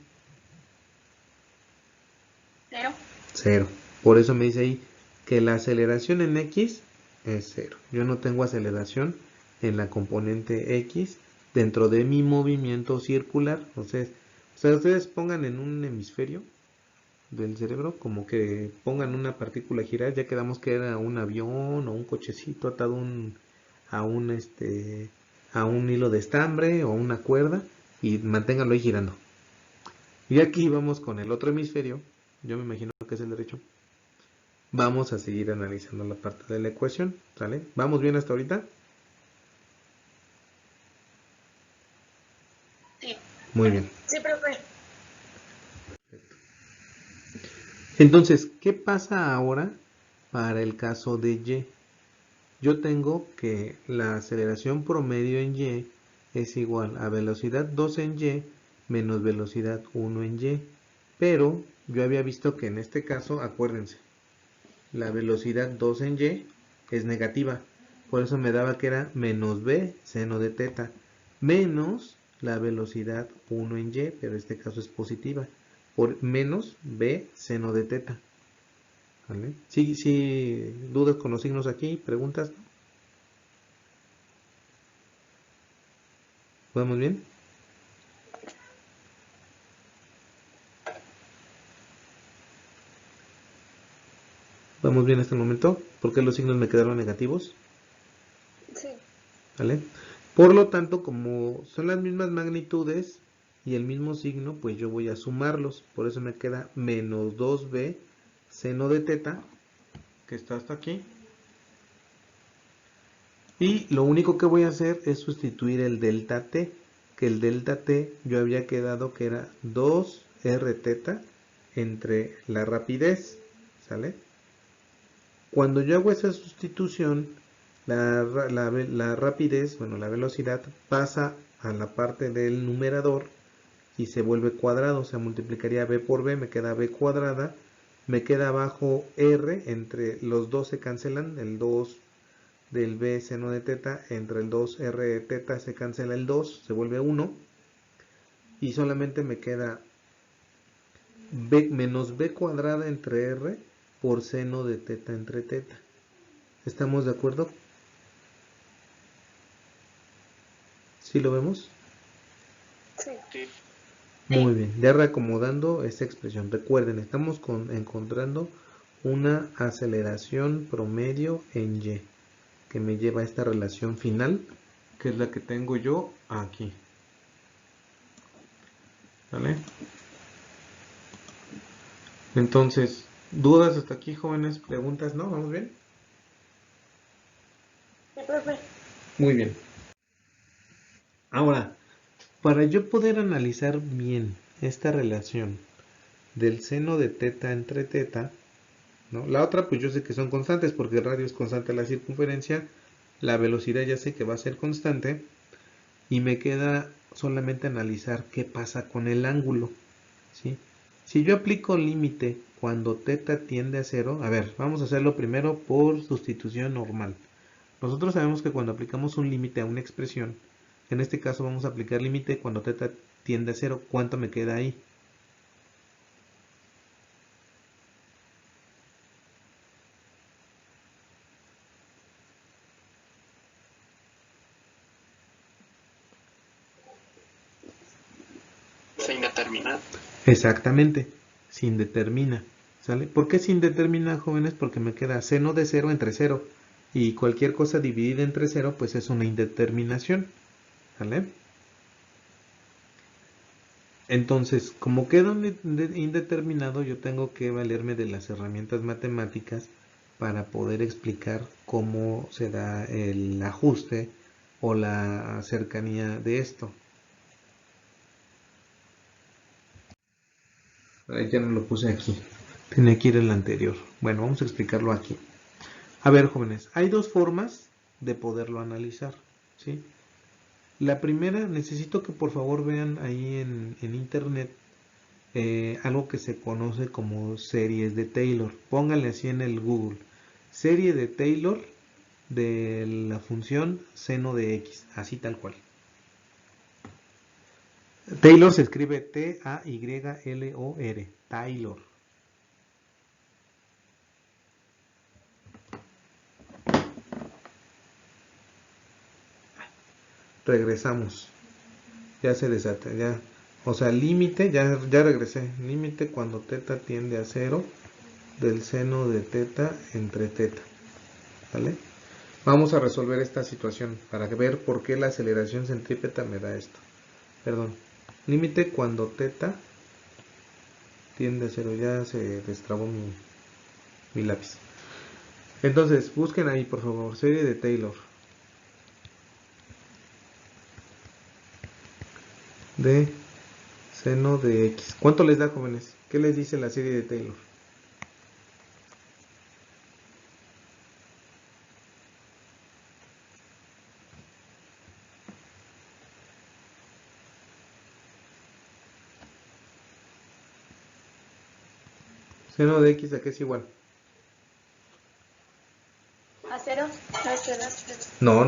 0. 0. Por eso me dice ahí que la aceleración en x es 0. Yo no tengo aceleración en la componente x dentro de mi movimiento circular. Entonces, ustedes pongan en un hemisferio del cerebro, como que pongan una partícula a girar, ya quedamos que era un avión o un cochecito atado a un hilo de estambre o una cuerda, y manténganlo ahí girando. Y aquí vamos con el otro hemisferio, yo me imagino que es el derecho. Vamos a seguir analizando la parte de la ecuación, ¿sale? ¿Vamos bien hasta ahorita? Sí. Muy bien. Sí, profe. Entonces, ¿qué pasa ahora para el caso de Y? Yo tengo que la aceleración promedio en Y es igual a velocidad 2 en Y menos velocidad 1 en Y. Pero yo había visto que en este caso, acuérdense, la velocidad 2 en Y es negativa. Por eso me daba que era menos b seno de teta menos la velocidad 1 en Y, pero en este caso es positiva, por menos b seno de teta. ¿Vale? Sí, dudas con los signos aquí, preguntas. ¿Vamos bien? ¿Vamos bien hasta el momento? ¿Por qué los signos me quedaron negativos? Sí. ¿Vale? Por lo tanto, como son las mismas magnitudes y el mismo signo, pues yo voy a sumarlos. Por eso me queda menos 2b seno de teta, que está hasta aquí. Y lo único que voy a hacer es sustituir el delta t, que el delta t yo había quedado que era 2r teta entre la rapidez, ¿sale? Cuando yo hago esa sustitución, la rapidez, bueno, la velocidad pasa a la parte del numerador y se vuelve cuadrado, o sea, multiplicaría b por b, me queda b cuadrada, me queda abajo r, entre los dos se cancelan, el 2 del b seno de teta, entre el 2r de teta se cancela el 2, se vuelve 1, y solamente me queda b menos b cuadrada entre r por seno de teta entre teta. ¿Estamos de acuerdo? ¿Sí lo vemos? Sí. Sí. Muy bien, ya reacomodando esta expresión. Recuerden, estamos encontrando una aceleración promedio en Y, que me lleva a esta relación final, que es la que tengo yo aquí. ¿Vale? Entonces, ¿dudas hasta aquí, jóvenes? ¿Preguntas? ¿No? ¿Vamos bien? Sí, profe. Muy bien. Ahora, para yo poder analizar bien esta relación del seno de teta entre teta, ¿no? La otra, pues yo sé que son constantes porque el radio es constante la circunferencia, la velocidad ya sé que va a ser constante y me queda solamente analizar qué pasa con el ángulo, ¿sí? Si yo aplico límite cuando teta tiende a 0, a ver, vamos a hacerlo primero por sustitución normal. Nosotros sabemos que cuando aplicamos un límite a una expresión, en este caso vamos a aplicar límite cuando teta tiende a 0, ¿cuánto me queda ahí? Sin determinar. Exactamente, sin determina, ¿sale? ¿Por qué sin determina, jóvenes? Porque me queda seno de 0 entre 0 y cualquier cosa dividida entre 0 pues es una indeterminación, ¿sale? Entonces, como queda indeterminado, yo tengo que valerme de las herramientas matemáticas para poder explicar cómo se da el ajuste o la cercanía de esto. Ya no lo puse aquí. Tiene que ir el anterior. Bueno, vamos a explicarlo aquí. A ver, jóvenes, hay dos formas de poderlo analizar, ¿sí? La primera, necesito que por favor vean ahí en internet algo que se conoce como series de Taylor. Pónganle así en el Google. Serie de Taylor de la función seno de x, así tal cual. Taylor se escribe T-A-Y-L-O-R, Taylor. Regresamos. Ya se desata, ya. O sea, límite, ya regresé. Límite cuando teta tiende a 0 del seno de teta entre teta. ¿Vale? Vamos a resolver esta situación para ver por qué la aceleración centrípeta me da esto. Perdón. Límite cuando teta tiende a 0. Ya se destrabó mi lápiz. Entonces, busquen ahí, por favor, serie de Taylor. De seno de x. ¿Cuánto les da, jóvenes? ¿Qué les dice la serie de Taylor? Seno de x, ¿a qué es igual? ¿A cero? No.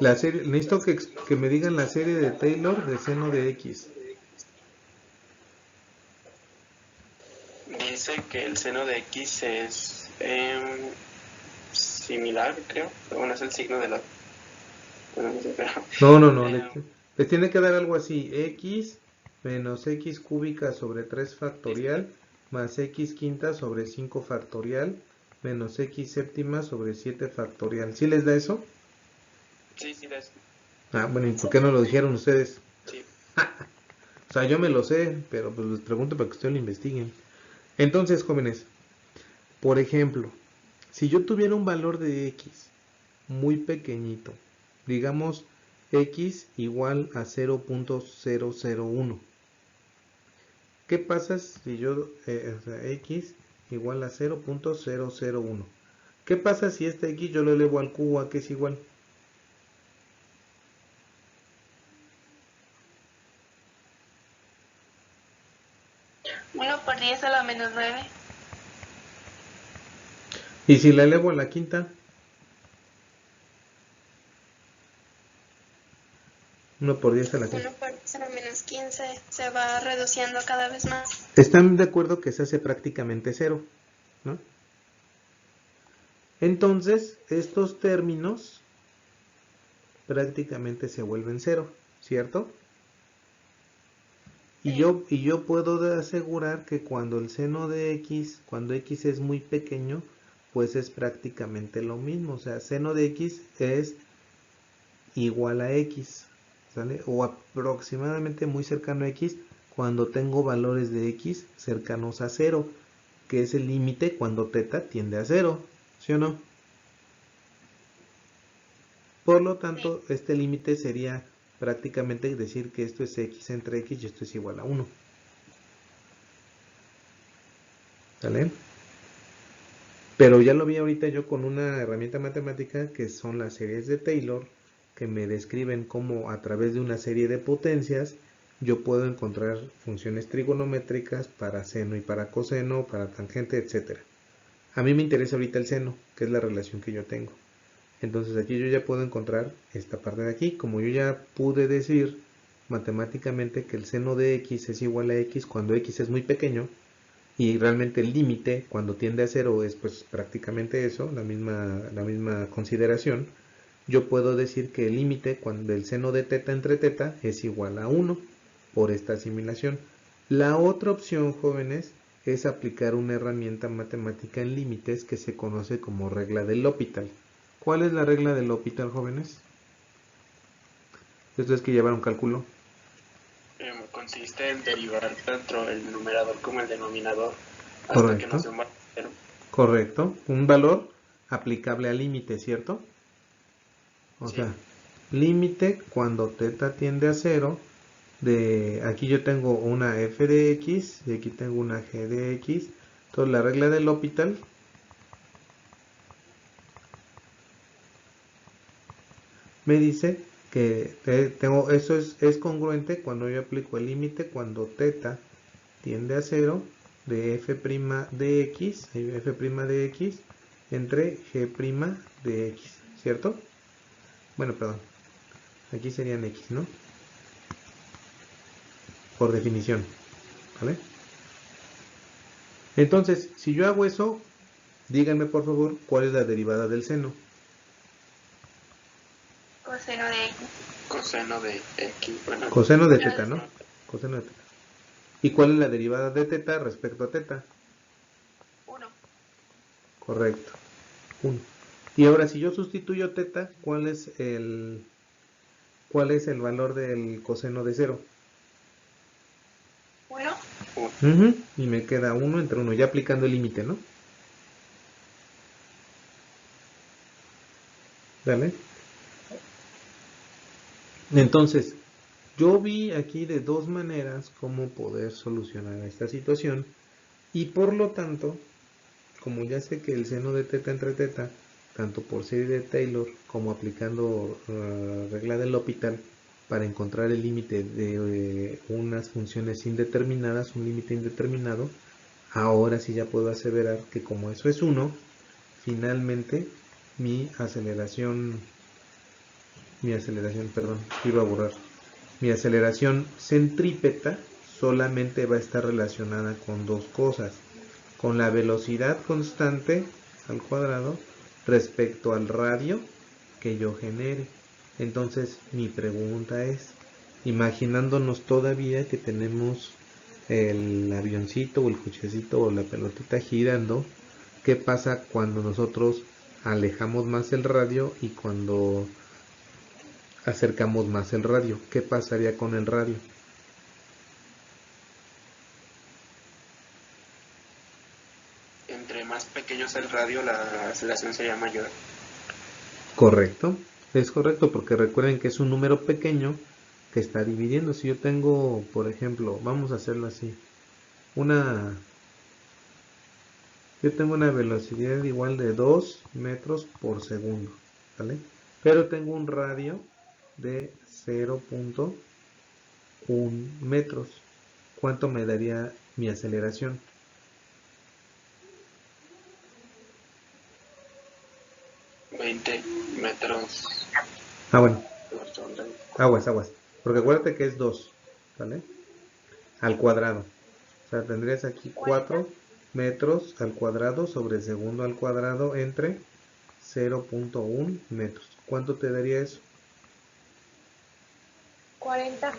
La serie, necesito que me digan la serie de Taylor de seno de x. Dice que el seno de x es similar, creo. Bueno, es el signo de la... Bueno, no sé, pero... No. Les tiene que dar algo así. X menos x cúbica sobre 3 factorial más x quinta sobre 5 factorial menos x séptima sobre 7 factorial. ¿Sí les da eso? Sí, es... Ah, bueno, ¿y por qué no lo dijeron ustedes? Sí. O sea, yo me lo sé, pero pues les pregunto para que ustedes lo investiguen. Entonces, jóvenes, por ejemplo, si yo tuviera un valor de x muy pequeño, digamos x igual a 0.001, ¿qué pasa si yo, o sea, x igual a 0.001? ¿Qué pasa si este x yo lo elevo al cubo a que es igual? Uno por 10 a la menos 9. Y si la elevo a la quinta, 1 por 10 a la quinta. 1 por 10 a la menos 15 se va reduciendo cada vez más. ¿Están de acuerdo que se hace prácticamente cero? ¿No? Entonces, estos términos prácticamente se vuelven cero, ¿cierto? Y yo puedo asegurar que cuando el seno de x, cuando x es muy pequeño, pues es prácticamente lo mismo. O sea, seno de x es igual a x, ¿sale? O aproximadamente muy cercano a x cuando tengo valores de x cercanos a 0, que es el límite cuando teta tiende a 0, ¿sí o no? Por lo tanto, este límite sería prácticamente decir que esto es x entre x y esto es igual a 1. ¿Sale? Pero ya lo vi ahorita yo con una herramienta matemática que son las series de Taylor, que me describen cómo a través de una serie de potencias yo puedo encontrar funciones trigonométricas para seno y para coseno, para tangente, etc. A mí me interesa ahorita el seno, que es la relación que yo tengo. Entonces aquí yo ya puedo encontrar esta parte de aquí. Como yo ya pude decir matemáticamente que el seno de x es igual a x cuando x es muy pequeño, y realmente el límite cuando tiende a 0 es pues prácticamente eso, la misma consideración, yo puedo decir que el límite cuando el seno de teta entre teta es igual a 1 por esta asimilación. La otra opción, jóvenes, es aplicar una herramienta matemática en límites que se conoce como regla del L'Hopital. ¿Cuál es la regla del L'Hopital, jóvenes? Esto es que llevar un cálculo. Consiste en derivar tanto el numerador como el denominador hasta Correcto. que nos dé un valor cero. Correcto. Un valor aplicable al límite, ¿cierto? O Sí. sea, límite cuando teta tiende a 0 aquí yo tengo una f de x y aquí tengo una g de x. Entonces la regla del L'Hopital me dice que eso es congruente cuando yo aplico el límite cuando θ tiende a 0 de f' de x, f' de x entre g' de x, ¿cierto? Bueno, perdón, aquí serían x, ¿no? Por definición, ¿vale? Entonces, si yo hago eso, díganme por favor cuál es la derivada del seno. Coseno de x. Coseno de x. Bueno, Coseno de θ, ¿no? Coseno de θ. ¿Y cuál es la derivada de θ respecto a θ? 1. Correcto, 1. Y ahora si yo sustituyo θ, ¿cuál es el valor del coseno de 0? 1. Y me queda 1 entre 1, ya aplicando el límite, ¿no? ¿Vale? Entonces, yo vi aquí de dos maneras cómo poder solucionar esta situación y por lo tanto, como ya sé que el seno de θ entre θ, tanto por serie de Taylor como aplicando regla del L'Hopital para encontrar el límite de unas funciones indeterminadas, un límite indeterminado, ahora sí ya puedo aseverar que como eso es 1, finalmente mi aceleración, perdón, iba a borrar. Mi aceleración centrípeta solamente va a estar relacionada con dos cosas, con la velocidad constante al cuadrado respecto al radio que yo genere. Entonces mi pregunta es, imaginándonos todavía que tenemos el avioncito o el cochecito o la pelotita girando, ¿qué pasa cuando nosotros alejamos más el radio y cuando acercamos más el radio? ¿Qué pasaría con el radio? entre más pequeño es el radio, la aceleración sería mayor. Correcto, es correcto porque recuerden que es un número pequeño que está dividiendo. Si yo tengo, por ejemplo, vamos a hacerlo así, yo tengo una velocidad igual de 2 metros por segundo, ¿vale? Pero tengo un radio de 0.1 metros. ¿Cuánto me daría mi aceleración? metros. Ah, bueno, aguas, porque acuérdate que es 2, ¿vale? Al cuadrado. O sea, tendrías aquí 4 metros al cuadrado sobre segundo al cuadrado entre 0.1 metros. ¿Cuánto te daría eso? 40.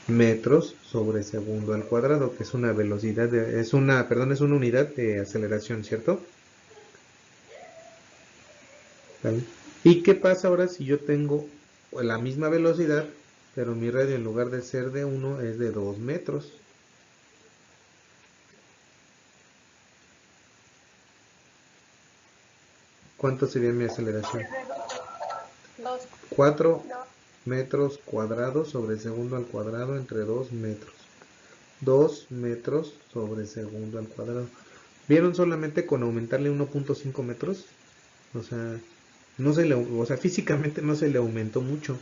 Metros sobre segundo al cuadrado, que es una velocidad, es una unidad de aceleración, ¿cierto? ¿Vale? ¿Y qué pasa ahora si yo tengo la misma velocidad, pero mi radio en lugar de ser de 1 es de 2 metros? ¿Cuánto sería mi aceleración? 2. 4 metros cuadrados sobre segundo al cuadrado entre 2 metros. 2 metros sobre segundo al cuadrado. ¿Vieron solamente con aumentarle 1.5 metros? O sea, físicamente no se le aumentó mucho,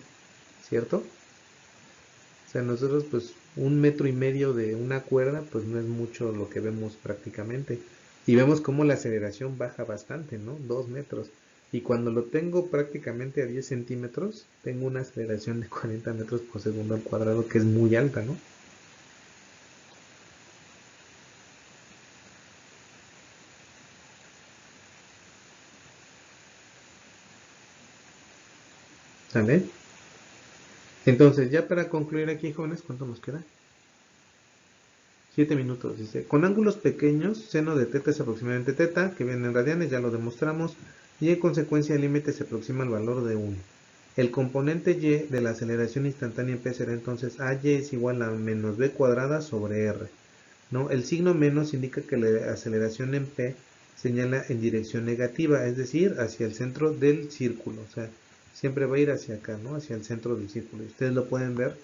¿cierto? O sea, nosotros pues 1,5 metros de una cuerda pues no es mucho lo que vemos prácticamente. Y vemos cómo la aceleración baja bastante, ¿no? 2 metros. Y cuando lo tengo prácticamente a 10 centímetros, tengo una aceleración de 40 metros por segundo al cuadrado, que es muy alta, ¿no? ¿Sale? Entonces, ya para concluir aquí, jóvenes, ¿cuánto nos queda? 7 minutos, dice. Con ángulos pequeños, seno de θ es aproximadamente θ, que viene en radianes, ya lo demostramos, y en consecuencia el límite se aproxima al valor de 1. El componente y de la aceleración instantánea en P será entonces AY es igual a menos B cuadrada sobre R, ¿no? El signo menos indica que la aceleración en P señala en dirección negativa, es decir, hacia el centro del círculo, o sea, siempre va a ir hacia acá, ¿no? Hacia el centro del círculo. Ustedes lo pueden ver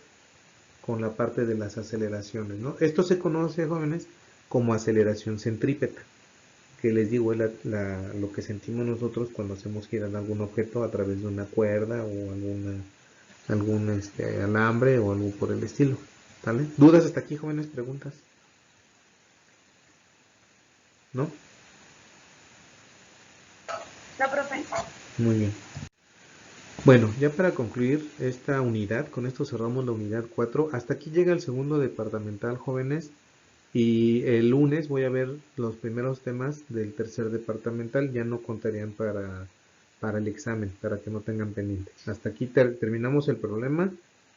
con la parte de las aceleraciones, ¿no? Esto se conoce, jóvenes, como aceleración centrípeta, que les digo es lo que sentimos nosotros cuando hacemos girar algún objeto a través de una cuerda o algún alambre o algo por el estilo. ¿Vale? ¿Dudas hasta aquí, jóvenes? ¿Preguntas? ¿No? No, profe. Muy bien. Bueno, ya para concluir esta unidad, con esto cerramos la unidad 4. Hasta aquí llega el segundo departamental, jóvenes. Y el lunes voy a ver los primeros temas del tercer departamental. Ya no contarían para el examen, para que no tengan pendiente. Hasta aquí terminamos el problema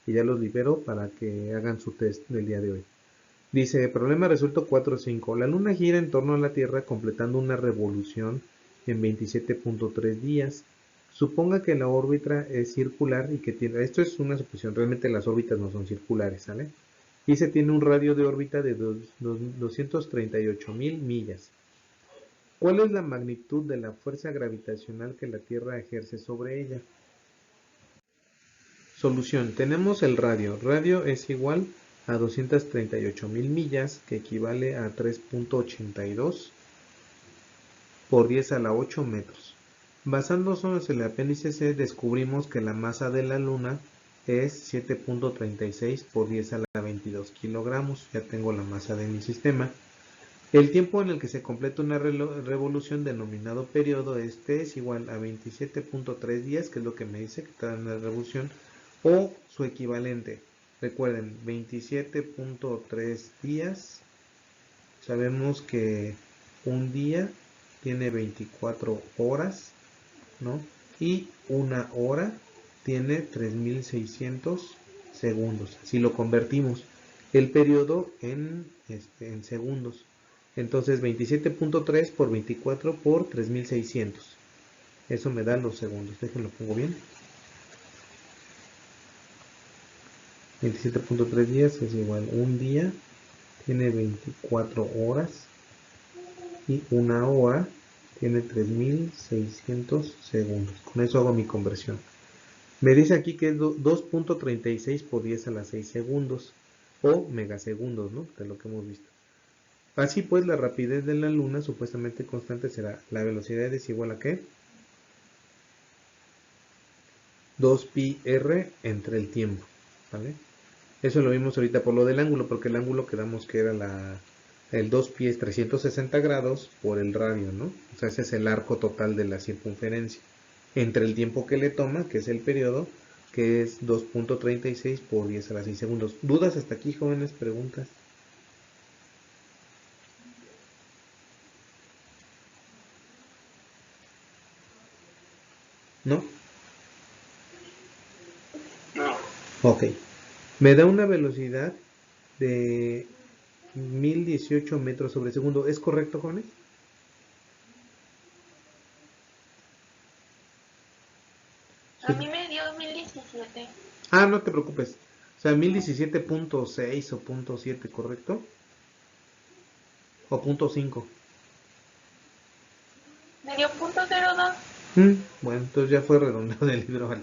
y ya los libero para que hagan su test del día de hoy. Dice, problema resuelto 4.5. La luna gira en torno a la Tierra completando una revolución en 27.3 días. Suponga que la órbita es circular y que tiene... Esto es una suposición, realmente las órbitas no son circulares, ¿sale? Dice, tiene un radio de órbita de 238.000 millas. ¿Cuál es la magnitud de la fuerza gravitacional que la Tierra ejerce sobre ella? Solución. Tenemos el radio. Radio es igual a 238.000 millas, que equivale a 3.82 por 10 a la 8 metros. Basándonos en el apéndice C, descubrimos que la masa de la Luna es 7.36 por 10 a la 22 kilogramos. Ya tengo la masa de mi sistema. El tiempo en el que se completa una revolución denominado periodo, este es igual a 27.3 días, que es lo que me dice que está en la revolución, o su equivalente. Recuerden, 27.3 días. Sabemos que un día tiene 24 horas, ¿no? Y una hora tiene 3.600 segundos. Si lo convertimos el periodo en segundos. Entonces 27.3 por 24 por 3.600. Eso me da los segundos. Déjenlo pongo bien. 27.3 días es igual. Un día tiene 24 horas. Y una hora tiene 3.600 segundos. Con eso hago mi conversión. Me dice aquí que es 2.36 por 10 a la 6 segundos. O megasegundos, ¿no? De lo que hemos visto. Así pues, la rapidez de la Luna supuestamente constante será, la velocidad es igual a ¿qué? 2πr entre el tiempo, ¿vale? Eso lo vimos ahorita por lo del ángulo, porque el ángulo quedamos que era el 2π es 360 grados por el radio, ¿no? O sea, ese es el arco total de la circunferencia. Entre el tiempo que le toma, que es el periodo, que es 2.36 por 10 a la 6 segundos. ¿Dudas hasta aquí, jóvenes? ¿Preguntas? ¿No? No. Ok. Me da una velocidad de 1018 metros sobre segundo. ¿Es correcto, jóvenes? A mí me dio 1017. Ah, no te preocupes. O sea, 1017.6 o .7, ¿correcto? O .5. Me dio .02. Bueno, entonces ya fue redondeado del libro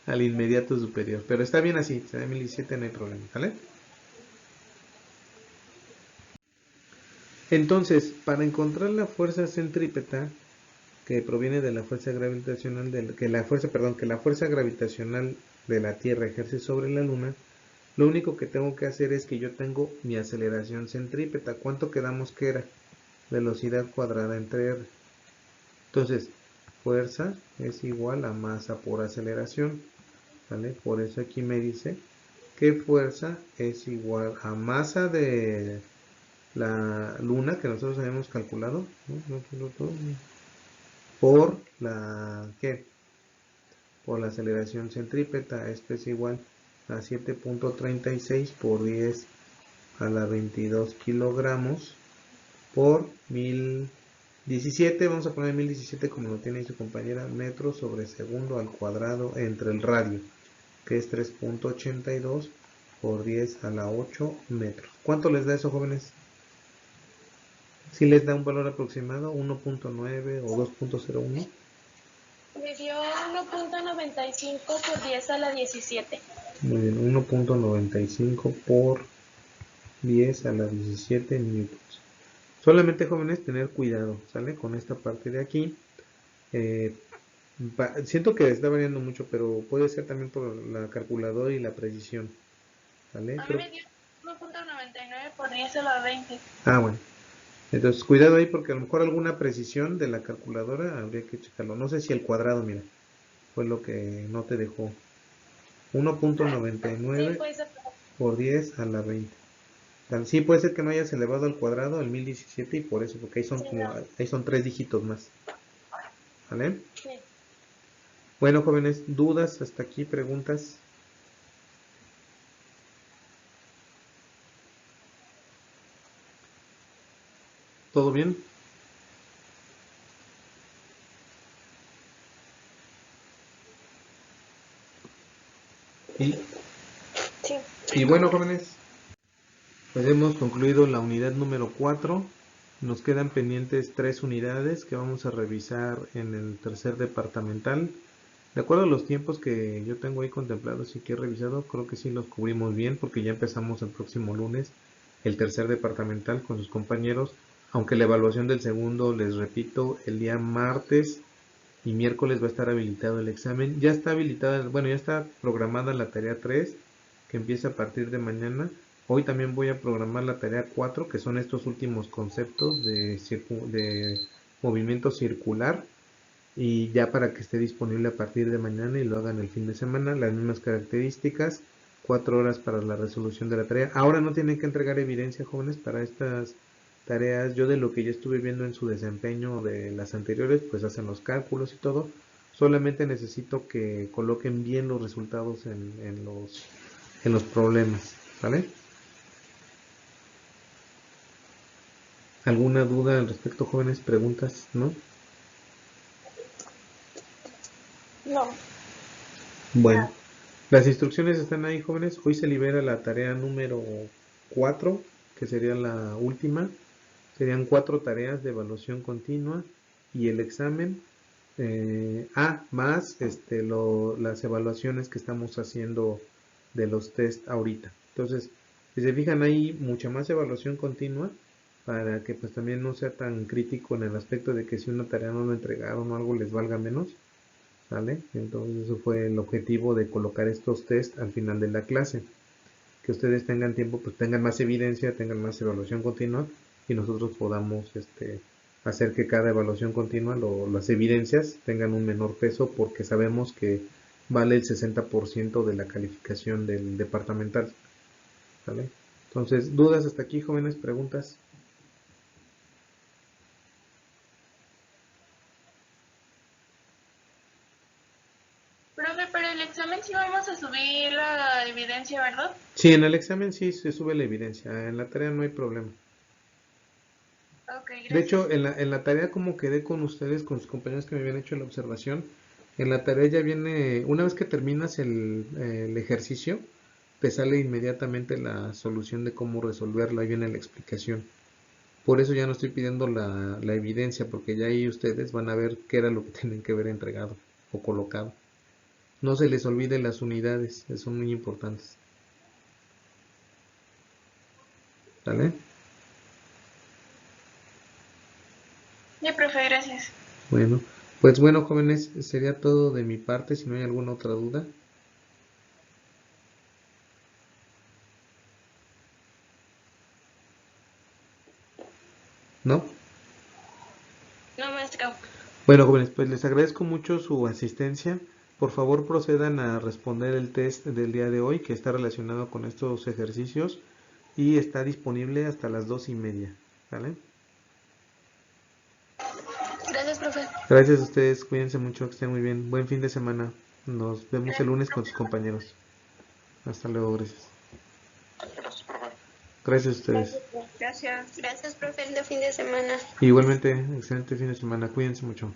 al inmediato superior. Pero está bien así, se da 1017, no hay problema, ¿vale? Entonces, para encontrar la fuerza centrípeta que proviene de la fuerza gravitacional que la fuerza gravitacional de la Tierra ejerce sobre la Luna, lo único que tengo que hacer es que yo tengo mi aceleración centrípeta. ¿Cuánto quedamos que era? Velocidad cuadrada entre R. Entonces, fuerza es igual a masa por aceleración, ¿vale? Por eso aquí me dice que fuerza es igual a masa de la Luna, que nosotros habíamos calculado, por ¿qué? Por la aceleración centrípeta. Esto es igual a 7.36 por 10 a la 22 kilogramos por 1017, vamos a poner 1017 como lo tiene su compañera, metros sobre segundo al cuadrado entre el radio, que es 3.82 por 10 a la 8 metros. ¿Cuánto les da eso, jóvenes? Si les da un valor aproximado, 1.9 o 2.01. Me dio 1.95 por 10 a la 17. Muy bien, 1.95 por 10 a la 17 newtons. Solamente, jóvenes, tener cuidado, ¿sale? Con esta parte de aquí. Siento que está variando mucho, pero puede ser también por la calculadora y la precisión, ¿vale? A mí me dio 1.99 por 10 a la 20. Bueno. Entonces, cuidado ahí porque a lo mejor alguna precisión de la calculadora habría que checarlo. No sé si el cuadrado, mira, fue lo que no te dejó. Sí, 1.99 puede ser. por 10 a la 20. Sí, puede ser que no hayas elevado al cuadrado al 1017 y por eso, porque ahí son Sí, como, no. ahí son 3 dígitos más. ¿Vale? Sí. Bueno, jóvenes, dudas hasta aquí, preguntas. ¿Todo bien? Y, Sí. y bueno, jóvenes, pues hemos concluido la unidad número 4. Nos quedan pendientes 3 unidades que vamos a revisar en el tercer departamental. De acuerdo a los tiempos que yo tengo ahí contemplados y que he revisado, creo que sí los cubrimos bien porque ya empezamos el próximo lunes el tercer departamental con sus compañeros, aunque la evaluación del segundo, les repito, el día martes y miércoles va a estar habilitado el examen. Ya está habilitada, bueno, ya está programada la tarea 3 que empieza a partir de mañana. Hoy también voy a programar la tarea 4 que son estos últimos conceptos de movimiento circular y ya para que esté disponible a partir de mañana y lo hagan el fin de semana, las mismas características, 4 horas para la resolución de la tarea. Ahora no tienen que entregar evidencia, jóvenes, para estas tareas. Yo de lo que ya estuve viendo en su desempeño de las anteriores, pues hacen los cálculos y todo. Solamente necesito que coloquen bien los resultados en los problemas, ¿vale? ¿Alguna duda al respecto, jóvenes? ¿Preguntas? ¿No? No. Bueno, las instrucciones están ahí, jóvenes. Hoy se libera la tarea número 4, que sería la última. Serían 4 tareas de evaluación continua y el examen más las evaluaciones que estamos haciendo de los test ahorita. Entonces, si se fijan, hay mucha más evaluación continua para que pues también no sea tan crítico en el aspecto de que si una tarea no lo entregaron o algo les valga menos. ¿Sale? Entonces eso fue el objetivo de colocar estos test al final de la clase. Que ustedes tengan tiempo, pues tengan más evidencia, tengan más evaluación continua y nosotros podamos hacer que cada evaluación continua, las evidencias tengan un menor peso porque sabemos que vale el 60% de la calificación del departamental. ¿Sale? Entonces, ¿dudas hasta aquí, jóvenes? ¿Preguntas? Profe, pero el examen sí vamos a subir la evidencia, ¿verdad? Sí, en el examen sí se sube la evidencia, en la tarea no hay problema. Ok, De gracias. hecho, en la tarea como quedé con ustedes, con sus compañeros que me habían hecho la observación, en la tarea ya viene, una vez que terminas el ejercicio, te sale inmediatamente la solución de cómo resolverlo, ahí viene la explicación. Por eso ya no estoy pidiendo la evidencia, porque ya ahí ustedes van a ver qué era lo que tienen que haber entregado o colocado. No se les olvide las unidades, son muy importantes. ¿Vale? Sí, profe, gracias. Bueno, pues bueno, jóvenes, sería todo de mi parte, si no hay alguna otra duda. ¿No? No, maestro. Bueno, jóvenes, pues les agradezco mucho su asistencia. Por favor, procedan a responder el test del día de hoy que está relacionado con estos ejercicios y está disponible hasta las 2:30. ¿Vale? Gracias, profe. Gracias a ustedes, cuídense mucho, que estén muy bien. Buen fin de semana. Nos vemos el Gracias, lunes con sus profe. compañeros. Hasta luego, gracias. Gracias, profe. Gracias a ustedes. Gracias. Gracias, profe. Lindo fin de semana. Igualmente, excelente fin de semana. Cuídense mucho.